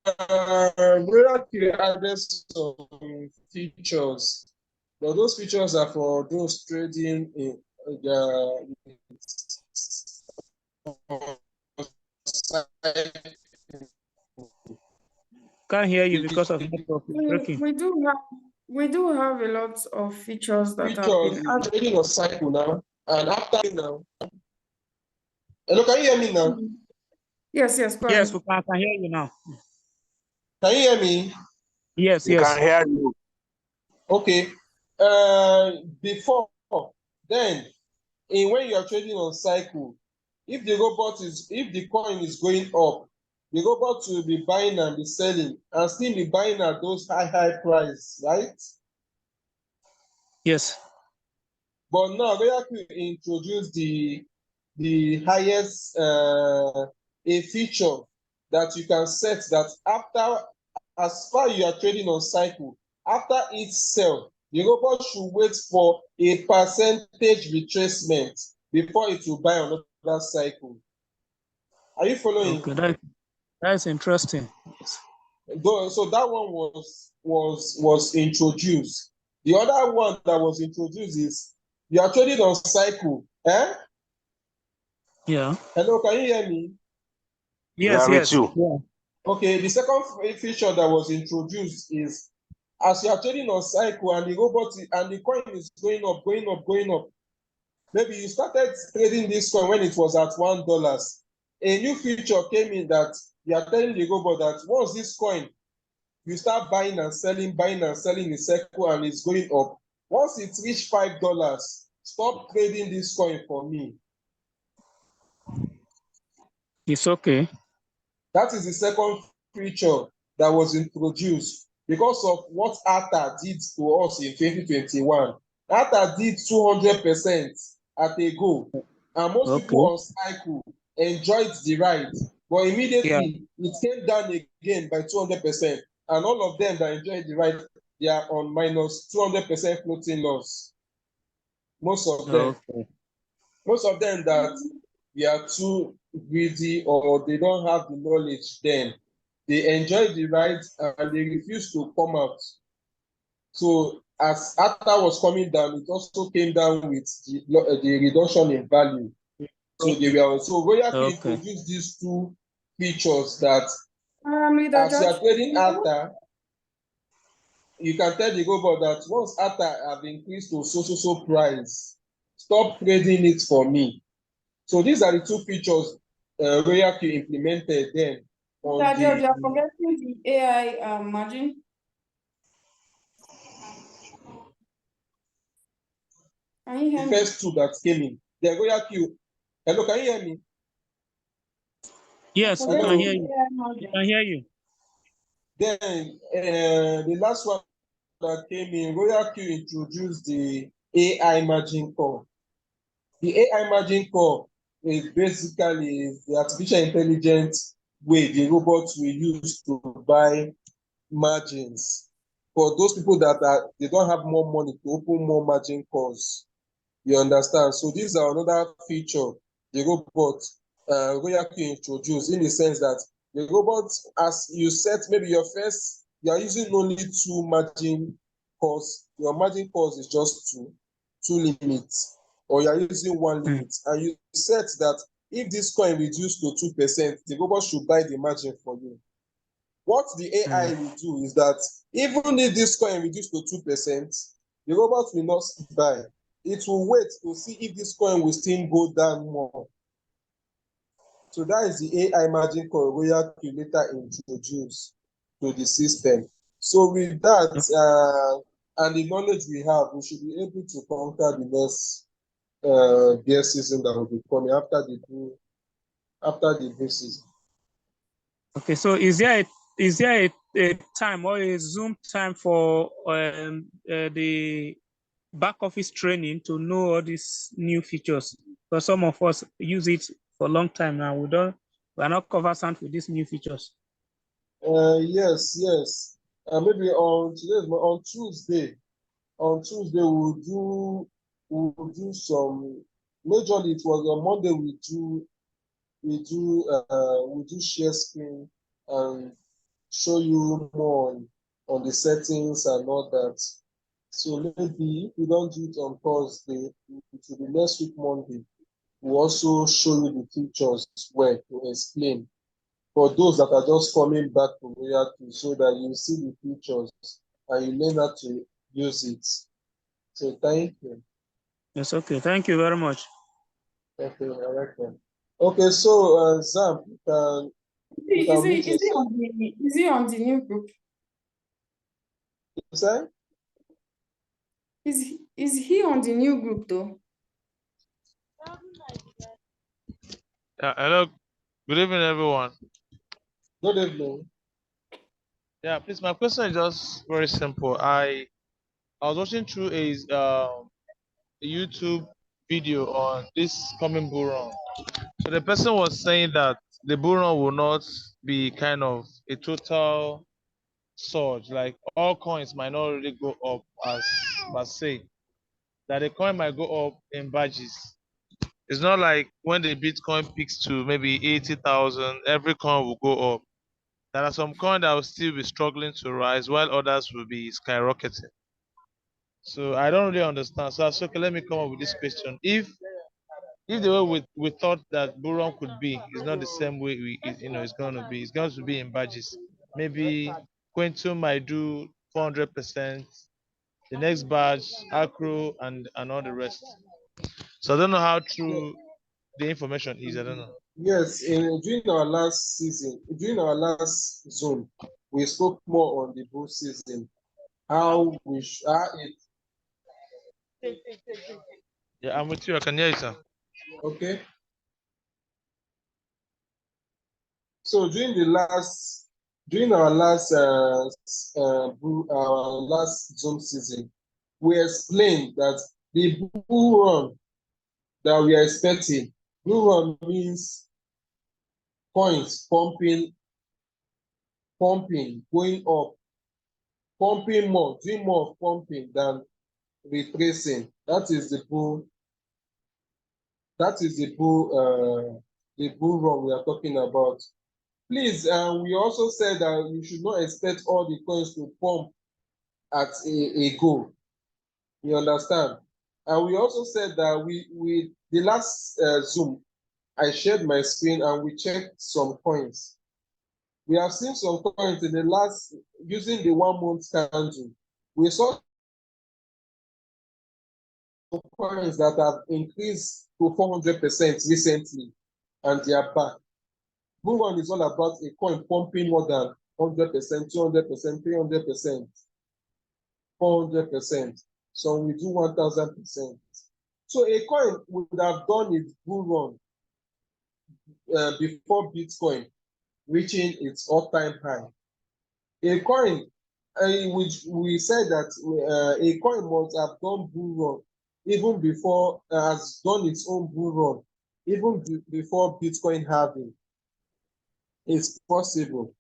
Queue added some features, but those features are for those trading in the Can't hear you because of network breaking. We do have a lot of features that have features been in added. trading of cycle now, and after now. Hello, can you hear me now? Yes, go Yes, ahead. I can hear you now. Can you hear me? Yes, We yes. can hear you. Okay. Before then, when you are trading on cycle, if the coin is going up, the robot will be buying and be selling and still be buying at those high price, right? Yes. But now Royal Queue introduced the highest a feature that you can set that after, as far you are trading on cycle, after each sell, the robot should wait for a percentage retracement before it will buy another cycle. Are you following? Okay, that's interesting. So that one was introduced. The other one that was introduced is you are trading on cycle. Yeah. Hello, can you hear me? Yes, Yeah, yes. yeah. Okay, the second feature that was introduced is as you are trading on cycle and the robot and the coin is going up. Maybe you started trading this coin when it was at $1. A new feature came in that you are telling the robot that once this coin, you start buying and selling in cycle and it's going up. Once it reach $5, stop trading this coin for me. It's okay. That is the second feature that was introduced because of what ATA did to us in 2021. ATA did 200% at a go, and most people on cycle enjoyed the ride, but immediately it came down again by 200%, and all of them that enjoyed the ride they are on minus 200% floating loss. Most of them. Okay. Most of them that they are too greedy or they don't have the knowledge then. They enjoy the ride and they refuse to come out. So as ATA was coming down, it also came down with the reduction in value. So they were also Royal King Okay. introduced these two features that Leader as you are George, trading ATA, you can tell the robot that once ATA have increased to so price, stop trading it for me. So these are the two features Royal King implemented then on Leader George, you are the forgetting the AI margin. Can you hear me? first two that came in. The Royal King. Hello, can you hear me? Yes, we Forget can Hello. hear the you. AI We margin. can hear you. Then the last one that came in, Royal Q introduced the AI margin call. The AI margin call is basically the artificial intelligence way the robots will use to buy margins for those people that they don't have more money to open more margin calls. You understand? So these are another feature the robot Royal Q introduced in the sense that the robot, as you set maybe you are using only two margin calls. Your margin calls is just two limits, or you are using one limit, and you set that if this coin reduced to 2%, the robot should buy the margin for you. What the AI will do is that even if this coin reduced to 2%, the robot will not buy. It will wait to see if this coin will still go down more. So that is the AI margin call Royal Q later introduced to the system. So with that and the knowledge we have, we should be able to conquer the next bear season that will be coming after the bull season. Okay, so is there a time or a Zoom time for the back office training to know all these new features? Because some of us use it for a long time now. We are not conversant with these new features. Yes. Maybe on Tuesday. On Tuesday we'll do some. Majorly it was on Monday we do share screen and show you more on the settings and all that. So maybe if we don't do it on Thursday, it will be next week Monday. We'll also show you the features where to explain for those that are just coming back to Royal Q so that you see the features and you learn how to use it. So thank you. Yes, okay. Thank you very much. Okay, I reckon. Okay, so Zam, you can mute yourself. Is he on the new group? You say? Is he on the new group though? Hello, good evening, everyone. Good evening. Yeah, please, my question is just very simple. I was watching through a YouTube video on this coming bull run. So the person was saying that the bull run will not be kind of a total surge, like all coins might not really go up as per se, that the coin might go up in batches. It's not like when the Bitcoin peaks to maybe 80,000, every coin will go up. There are some coins that will still be struggling to rise while others will be skyrocketing. So I don't really understand. So I said, okay, let me come up with this question. If the way we thought that bull run could be is not the same way it's going to be in badges. Maybe Quantum might do 400%, the next badge, Acro, and all the rest. So I don't know how true the information is. I don't know. Yes, during our last zone, we spoke more on the bull season. How Yeah, I'm with you. I can hear you, sir. okay. So during our last zone season, we explained that the bull run that we are expecting, bull run means coins pumping, going up pumping more, doing more of pumping than retracing. That is the bull. That is the bull run we are talking about. Please, we also said that you should not expect all the coins to pump at a go. You understand? And we also said that we the last Zoom, I shared my screen and we checked some coins. We have seen some coins in the last, using the 1 month candle. We saw coins that have increased to 400% recently, and they are back. Bull run is all about a coin pumping more than 100%, 200%, 300%, 400%. So we do 1000%. So a coin would have done its bull run before Bitcoin reaching its all-time high. A coin, which we said that a coin must have done bull run even before, has done its own bull run, even before Bitcoin halving. It's possible.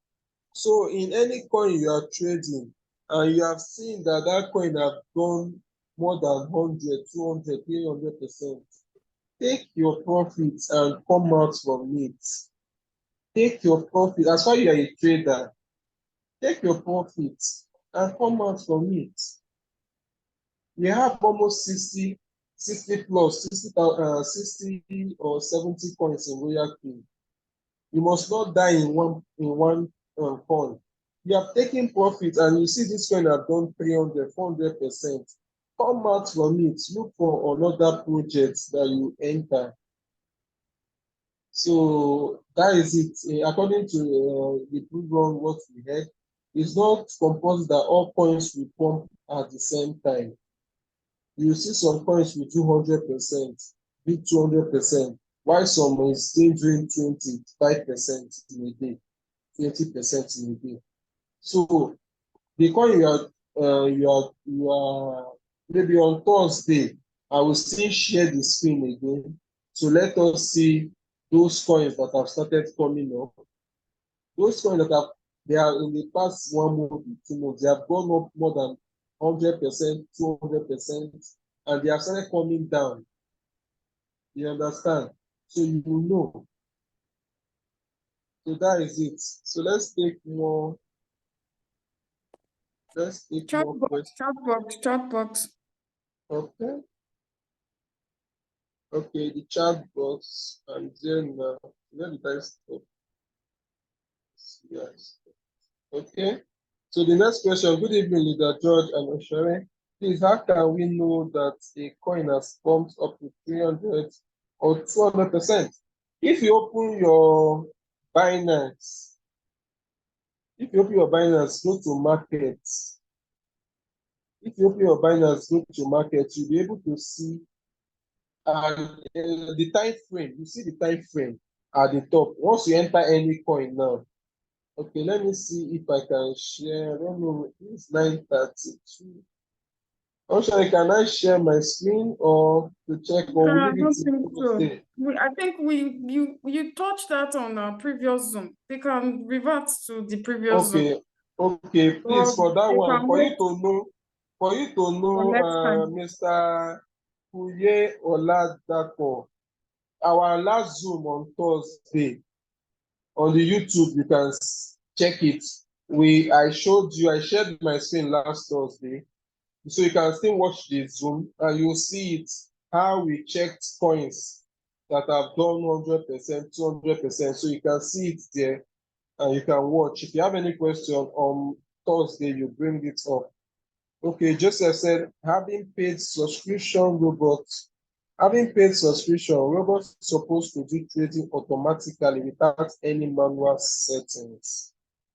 So in any coin you are trading, and you have seen that that coin have done more than 100, 200, 300%, take your profits and come out from it. Take your profit. As far as you are a trader, take your profits and come out from it. We have almost 60 plus 60 or 70 coins in Royal King. You must not die in one coin. You have taken profit and you see this coin have done 300, 400%. Come out from it. Look for another project that you enter. So that is it. According to the program, what we had, it's not composed that all coins will pump at the same time. You see some coins will do 100%, do 200%, while some is still doing 25% in a day, 20% in a day. So the coin you are maybe on Thursday, I will still share the screen again. So let us see those coins that have started coming up. Those coins that they are in the past 1 month, 2 months, they have gone up more than 100%, 200%, and they have started coming down. You understand? So you will know. So that is it. So let's take more. Let's take more questions. Chat box. Okay. Okay, the chat box, and then the time stop. Yes. Okay. So the next question. Good evening, Leader George and Oshere. Please, how can we know that a coin has pumped up to 300 or 200%? If you open your Binance, go to markets. If you open your Binance, go to markets, you'll be able to see the time frame. You see the time frame at the top. Once you enter any coin now. Okay, let me see if I can share. I don't know. It's 9:32. Also, can I share my screen or to check, or I will don't it think so. stay? I think you touched that on our previous Zoom. They can revert to the previous Zoom. Okay, please, for that one, for you to know, for next time. Mr. Kuye Oladapo, our last Zoom on Thursday on the YouTube, you can check it. I shared my screen last Thursday, so you can still watch the Zoom and you'll see it, how we checked coins that have done 100%, 200%. So you can see it there and you can watch. If you have any question on Thursday, you bring it up. Okay, Joseph said, having paid subscription, robots supposed to do trading automatically without any manual settings.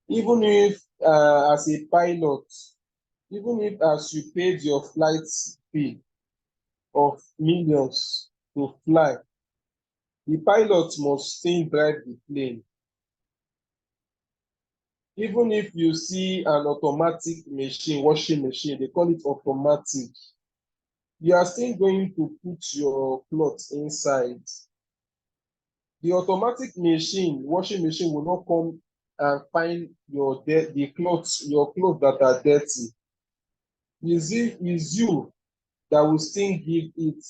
Even if as a pilot, even if as you paid your flight fee of millions to fly, the pilot must still drive the plane. Even if you see an automatic machine, washing machine, they call it automatic, you are still going to put your clothes inside. The automatic machine, washing machine, will not come and find your your clothes that are dirty. Is you that will still give it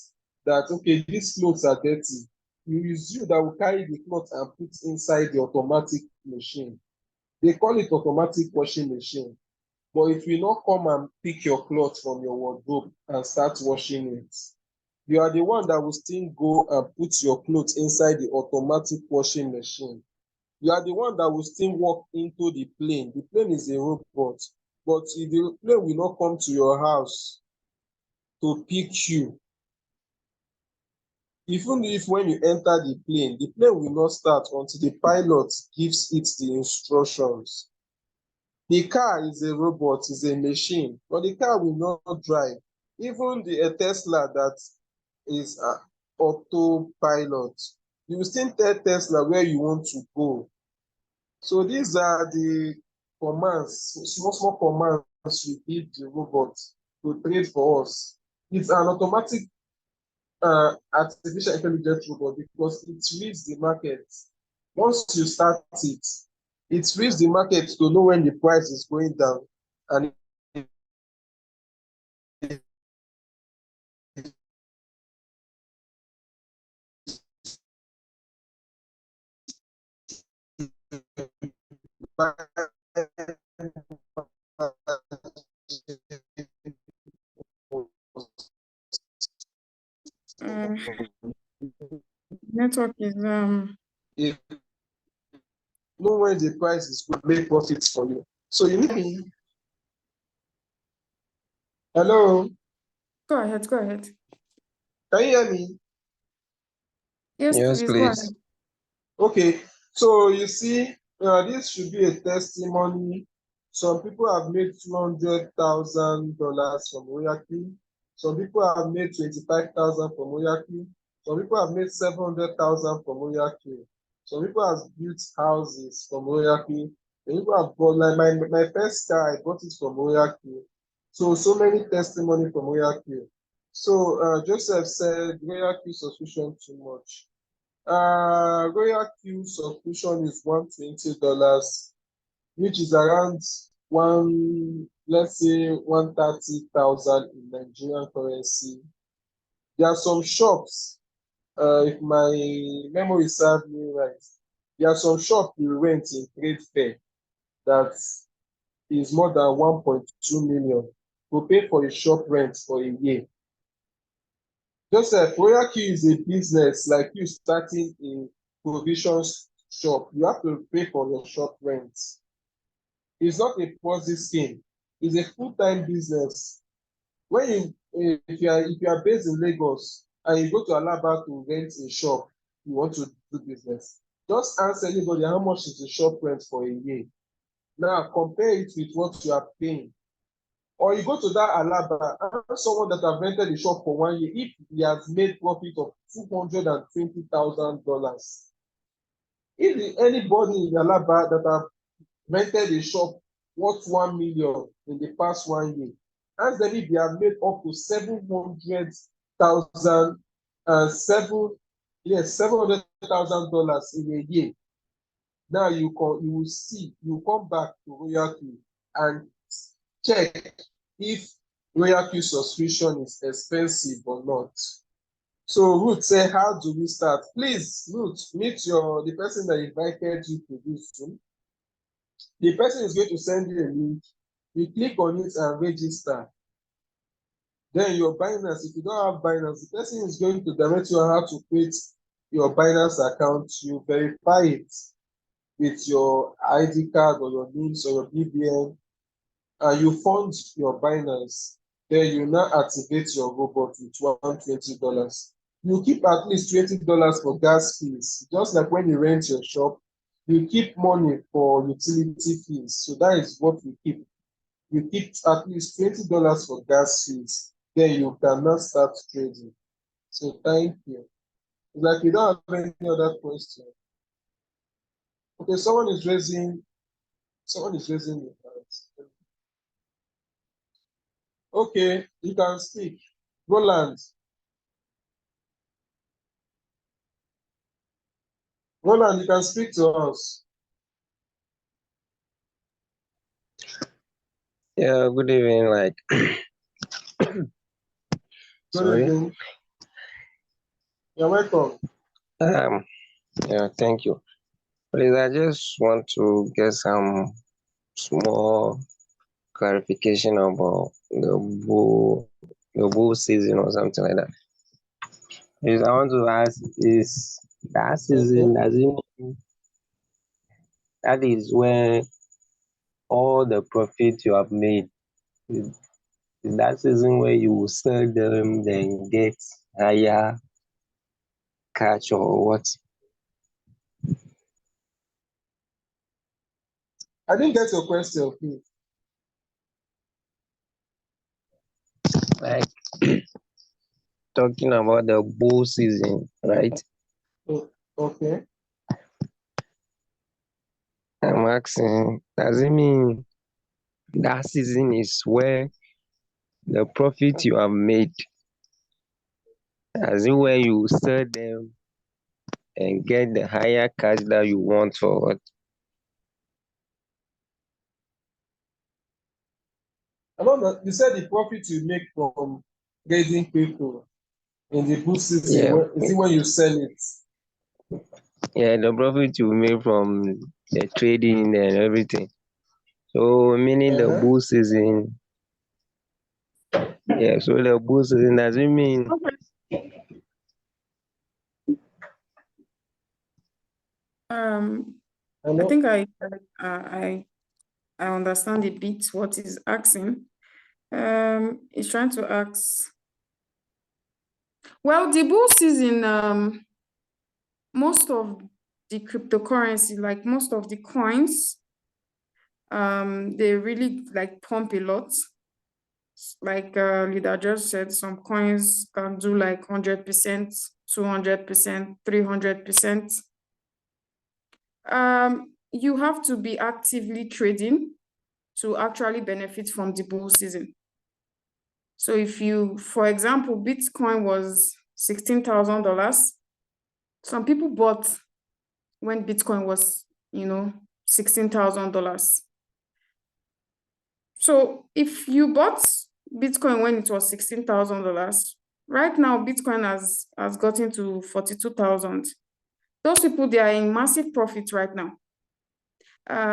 that okay, these clothes are dirty. Is you that will carry the clothes and put inside the automatic machine. They call it automatic washing machine, but it will not come and pick your clothes from your wardrobe and start washing it. You are the one that will still go and put your clothes inside the automatic washing machine. You are the one that will still walk into the plane. The plane is a robot, but the plane will not come to your house to pick you. Even if when you enter the plane will not start until the pilot gives it the instructions. The car is a robot, is a machine, but the car will not drive. Even the Tesla that is autopilot, you will still tell Tesla where you want to go. So these are the commands, small commands we give the robot to trade for us. It's an automatic artificial intelligence robot because it reads the market. Once you start it, it reads the market to know when the price is going down and Network is it know when the price is going to make profits for you. So you need. Hello, Go ahead, go ahead. can you hear me? Yes, Yes, please go ahead. please. Okay, so you see, this should be a testimony. Some people have made $200,000 from Oyaki. Some people have made 25,000 from Oyaki. Some people have made 700,000 from Oyaki. Some people have built houses from Oyaki. Some people have bought, like my first car, I bought it from Oyaki. So many testimony from Oyaki. So Joseph said Oyaki subscription too much. Royal Q subscription is $120, which is around let's say 130,000 in Nigerian currency. There are some shops, if my memory serves me right, there are some shops you rent in trade fair that is more than 1.2 million to pay for a shop rent for a year. Joseph, Royal Q is a business like you starting a provisions shop. You have to pay for your shop rent. It's not a Ponzi scheme. It's a full-time business. When if you are based in Lagos and you go to Alaba to rent a shop, you want to do business. Just ask anybody how much is the shop rent for a year. Now compare it with what you are paying. Or you go to that Alaba, ask someone that have rented the shop for 1 year if he has made profit of $220,000. If anybody in Alaba that have rented a shop worth 1 million in the past 1 year, ask them if they have made up to 700,000 $700,000 in a year. Now you will see, you come back to Royal Q and check if Royal Q subscription is expensive or not. So Ruth say, how do we start? Please, Ruth, meet the person that invited you to this Zoom. The person is going to send you a link. You click on it and register. Then your Binance, if you don't have Binance, the person is going to direct you on how to create your Binance account. You verify it with your ID card or your NIMS or your BVN, and you fund your Binance. Then you now activate your robot with $120. You keep at least $20 for gas fees. Just like when you rent your shop, you keep money for utility fees. So that is what we keep. You keep at least $20 for gas fees. Then you cannot start trading. So thank you. It's like you don't have any other question. Okay, someone is raising the hand. Okay, you can speak. Roland. Roland, you can speak to us. Yeah, good evening. Good Sorry. evening. You're welcome. Yeah, thank you. Please, I just want to get some small clarification about the bull season or something like that. Please, I want to ask, is that season, does it mean that is when all the profit you have made, is that season where you will sell them, then get higher cash or what? I didn't get your question, please. Like talking about the bull season, right? Oh, okay. I'm asking, does it mean that season is where the profit you have made, as in where you sell them and get the higher cash that you want for what? I don't know. You said the profit you make from getting people in the bull season, Yeah, is it when you sell it? yeah, the profit you made from the trading and everything. So meaning the Uh-huh. bull season, yeah, so the bull season doesn't mean I Hello? think I understand a bit what he's asking. He's trying to ask. Well, the bull season, most of the cryptocurrency, like most of the coins, they really like pump a lot. Like Leader just said, some coins can do like 100%, 200%, 300%. You have to be actively trading to actually benefit from the bull season. So if you, for example, Bitcoin was $16,000, some people bought when Bitcoin was, $16,000. So if you bought Bitcoin when it was $16,000, right now Bitcoin has gotten to 42,000. Those people, they are in massive profit right now.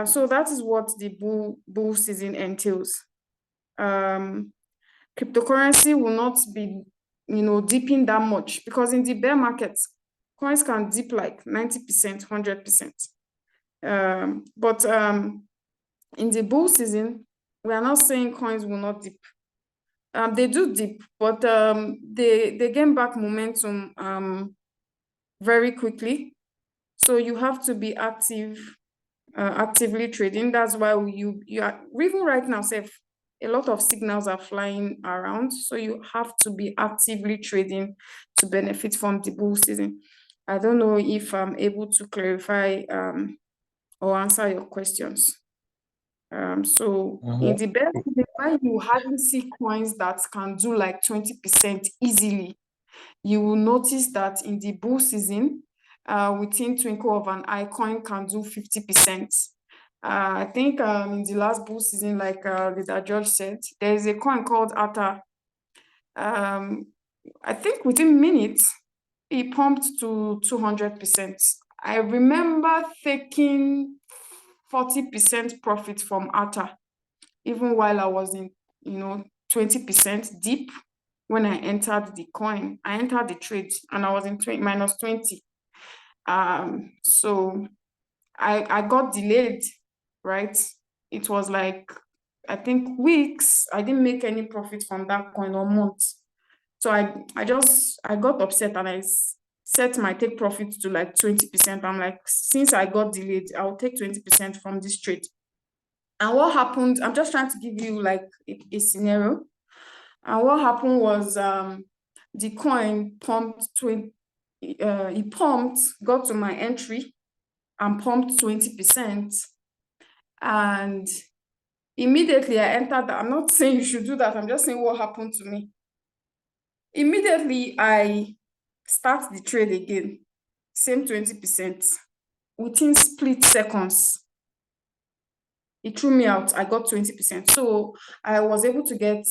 So that is what the bull season entails. Cryptocurrency will not be, dipping that much, because in the bear market, coins can dip like 90%, 100%. But in the bull season, we are not saying coins will not dip. They do dip, but they gain back momentum very quickly. So you have to be actively trading. That's why you are, even right now, safe. A lot of signals are flying around, so you have to be actively trading to benefit from the bull season. I don't know if I'm able to clarify or answer your questions. So in the bear season, when you hardly see coins that can do like 20% easily, you will notice that in the bull season, within twinkle of an eye, coin can do 50%. I think in the last bull season, like Leader George said, there is a coin called ATA. I think within minutes, it pumped to 200%. I remember taking 40% profit from ATA, even while I was in, 20% deep. When I entered the coin, I entered the trade and I was in minus 20. So I got delayed, right? It was like, I think weeks. I didn't make any profit from that coin, or months. So I got upset and I set my take profit to like 20%. I'm like, since I got delayed, I'll take 20% from this trade. And what happened, I'm just trying to give you like a scenario. And what happened was the coin pumped it pumped, got to my entry and pumped 20%. And immediately I entered that. I'm not saying you should do that. I'm just saying what happened to me. Immediately I start the trade again, same 20%. Within split seconds, it threw me out. I got 20%. So I was able to get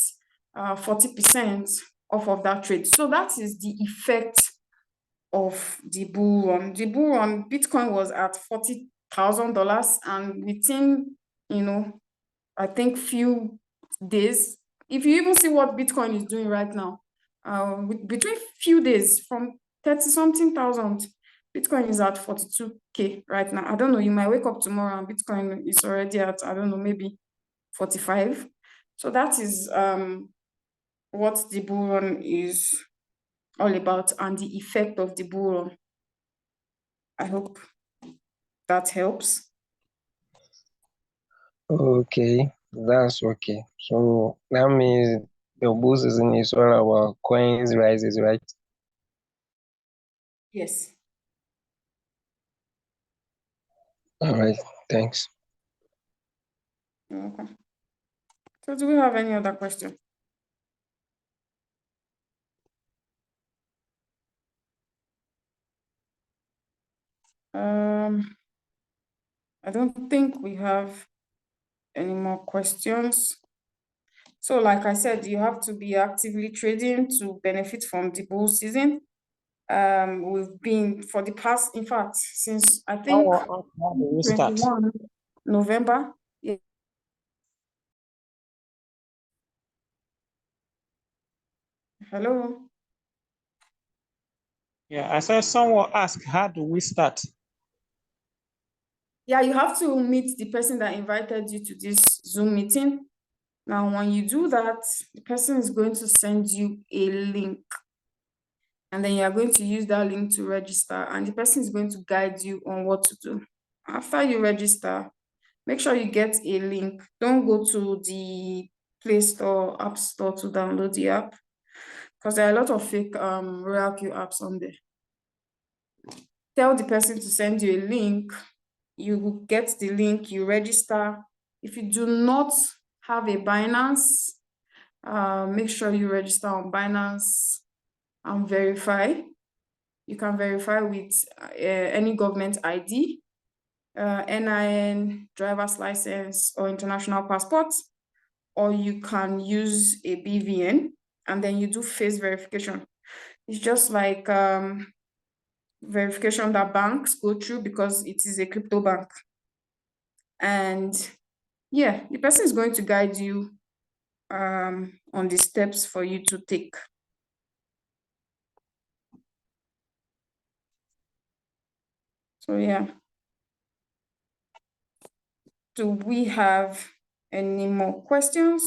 40% off of that trade. So that is the effect of the bull run. The bull run, Bitcoin was at $40,000, and within, I think few days, if you even see what Bitcoin is doing right now, between few days, from 30-something thousand, Bitcoin is at 42K right now. I don't know, you might wake up tomorrow and Bitcoin is already at, I don't know, maybe 45. So that is what the bull run is all about, and the effect of the bull run. I hope that helps. Okay, that's okay. So that means the bull season is all about coins rises, right? Yes. All right, thanks. You're welcome. So do we have any other question? I don't think we have any more questions. So like I said, you have to be actively trading to benefit from the bull season. We've been for the past, in fact, since I think 21 November. Yeah. Hello. Yeah, I saw someone ask, how do we start? Yeah, you have to meet the person that invited you to this Zoom meeting. Now, when you do that, the person is going to send you a link, and then you are going to use that link to register, and the person is going to guide you on what to do. After you register, make sure you get a link. Don't go to the Play Store, App Store to download the app, because there are a lot of fake RoyalQ apps on there. Tell the person to send you a link. You will get the link, you register. If you do not have a Binance, make sure you register on Binance and verify. You can verify with any government ID, NIN, driver's license, or international passport, or you can use a BVN, and then you do face verification. It's just like verification that banks go through, because it is a crypto bank. And yeah, the person is going to guide you on the steps for you to take. So yeah. Do we have any more questions?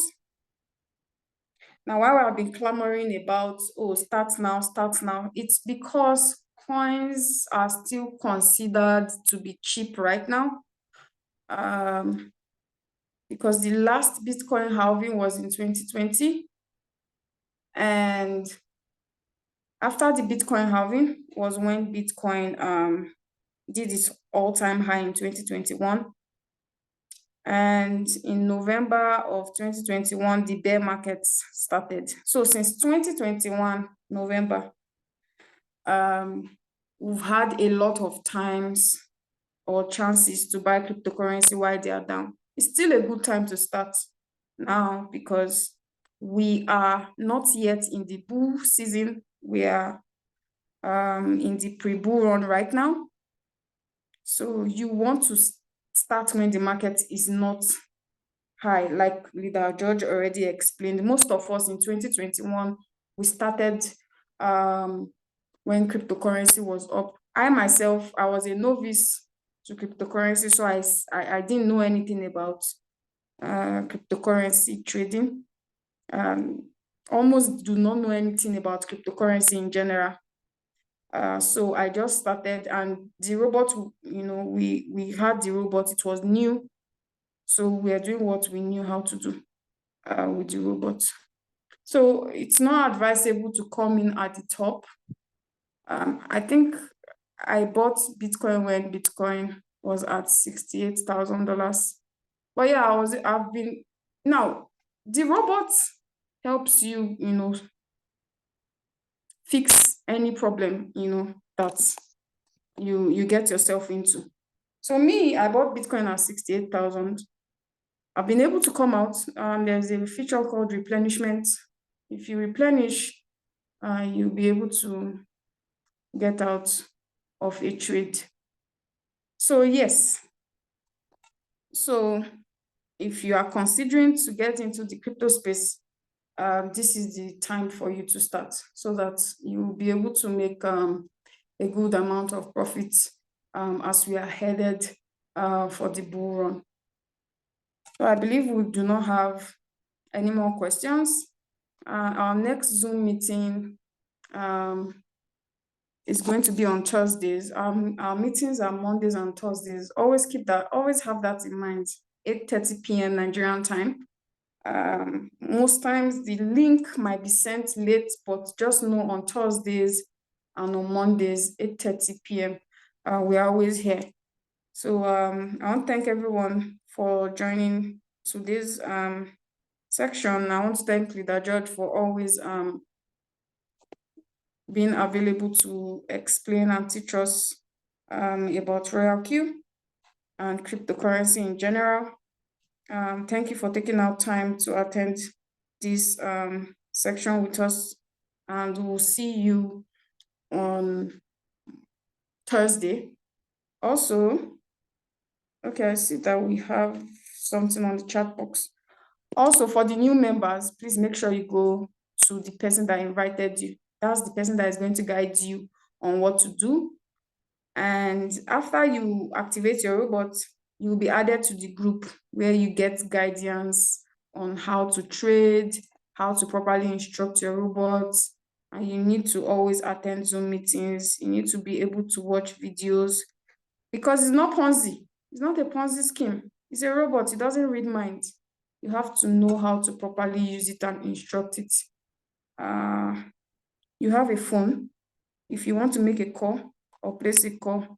Now, while I've been clamoring about, start now, it's because coins are still considered to be cheap right now. Because the last Bitcoin halving was in 2020. And after the Bitcoin halving was when Bitcoin did its all-time high in 2021. And in November of 2021, the bear markets started. So since 2021, November, we've had a lot of times or chances to buy cryptocurrency while they are down. It's still a good time to start now, because we are not yet in the bull season. We are in the pre-bull run right now. So you want to start when the market is not high, like Leader George already explained. Most of us in 2021, we started when cryptocurrency was up. I myself, I was a novice to cryptocurrency, so I didn't know anything about cryptocurrency trading. Almost do not know anything about cryptocurrency in general. So I just started, and the robot, we had the robot, it was new. So we are doing what we knew how to do with the robot. So it's not advisable to come in at the top. I think I bought Bitcoin when Bitcoin was at $68,000. But yeah, now the robot helps you, fix any problem, that you get yourself into. So me, I bought Bitcoin at 68,000. I've been able to come out. There's a feature called replenishment. If you replenish, you'll be able to get out of a trade. So yes. So if you are considering to get into the crypto space, this is the time for you to start so that you will be able to make a good amount of profit as we are headed for the bull run. So I believe we do not have any more questions. Our next Zoom meeting is going to be on Thursdays. Our meetings are Mondays and Thursdays. Always have that in mind. 8:30 p.m. Nigerian time. Most times the link might be sent late, but just know on Thursdays and on Mondays, 8:30 p.m. We're always here. So I want to thank everyone for joining today's section. I want to thank Leader George for always being available to explain and teach us about Royal Q and cryptocurrency in general. Thank you for taking out time to attend this section with us, and we'll see you on Thursday. Also, okay, I see that we have something on the chat box. Also, for the new members, please make sure you go to the person that invited you. That's the person that is going to guide you on what to do. And after you activate your robot, you will be added to the group where you get guidance on how to trade, how to properly instruct your robots. And you need to always attend Zoom meetings. You need to be able to watch videos because it's not Ponzi. It's not a Ponzi scheme. It's a robot. It doesn't read minds. You have to know how to properly use it and instruct it. You have a phone. If you want to make a call or place a call,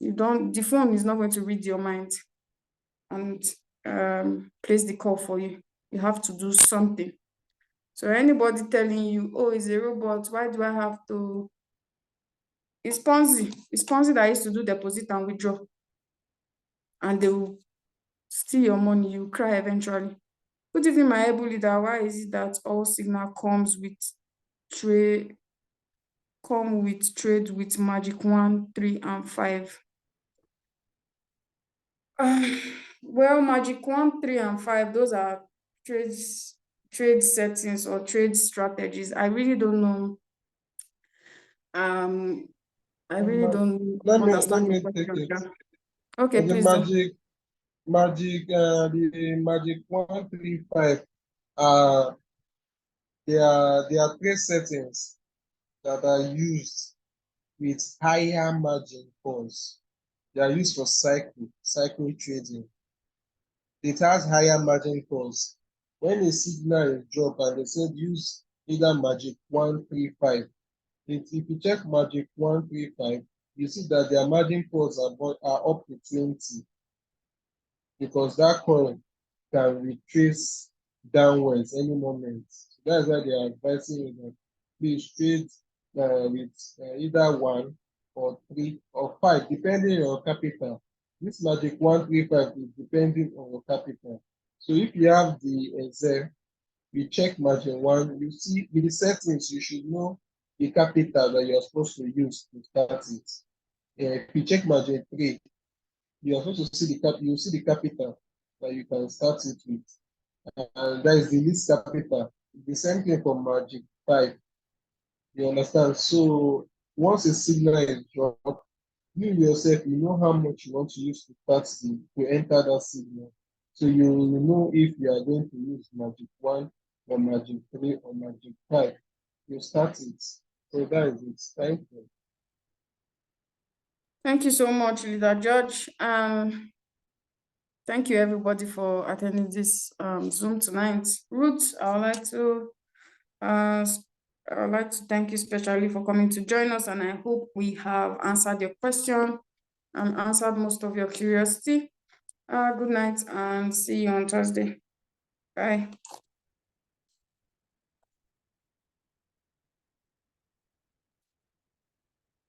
the phone is not going to read your mind and place the call for you. You have to do something. So anybody telling you, oh, it's a robot, why do I have to? It's Ponzi. It's Ponzi that used to do deposit and withdraw. And they will steal your money. You cry eventually. Good evening, my able leader. Why is it that all signal comes with trade with Magic 1, 3, and 5? Well, Magic 1, 3, and 5, those are trade settings or trade strategies. I really don't know. I really don't understand the question. Okay, the please. the Magic 135. There are trade settings that are used with higher margin calls. They are used for cycle trading. It has higher margin calls. When a signal is dropped and they said use either Magic 135, if you check Magic 135, you see that their margin calls are up to 20 because that coin can retrace downwards any moment. So that's why they are advising you that please trade with either 1 or 3 or 5, depending on your capital. This Magic 135 is depending on your capital. So if you have the Excel, you check Magic 1, you see with the settings, you should know the capital that you're supposed to use to start it. If you check Magic 3, you are supposed to see the capital that you can start it with. And that is the least capital. The same thing for Magic 5. You understand? So once a signal is dropped, you yourself, you know how much you want to use to enter that signal. So you will know if you are going to use Magic 1 or Magic 3 or Magic 5. You start it. So that is it. Thank you. Thank you so much, Leader George. Thank you, everybody, for attending this Zoom tonight. Ruth, I would like to thank you especially for coming to join us, and I hope we have answered your question and answered most of your curiosity. Good night and see you on Thursday. Bye.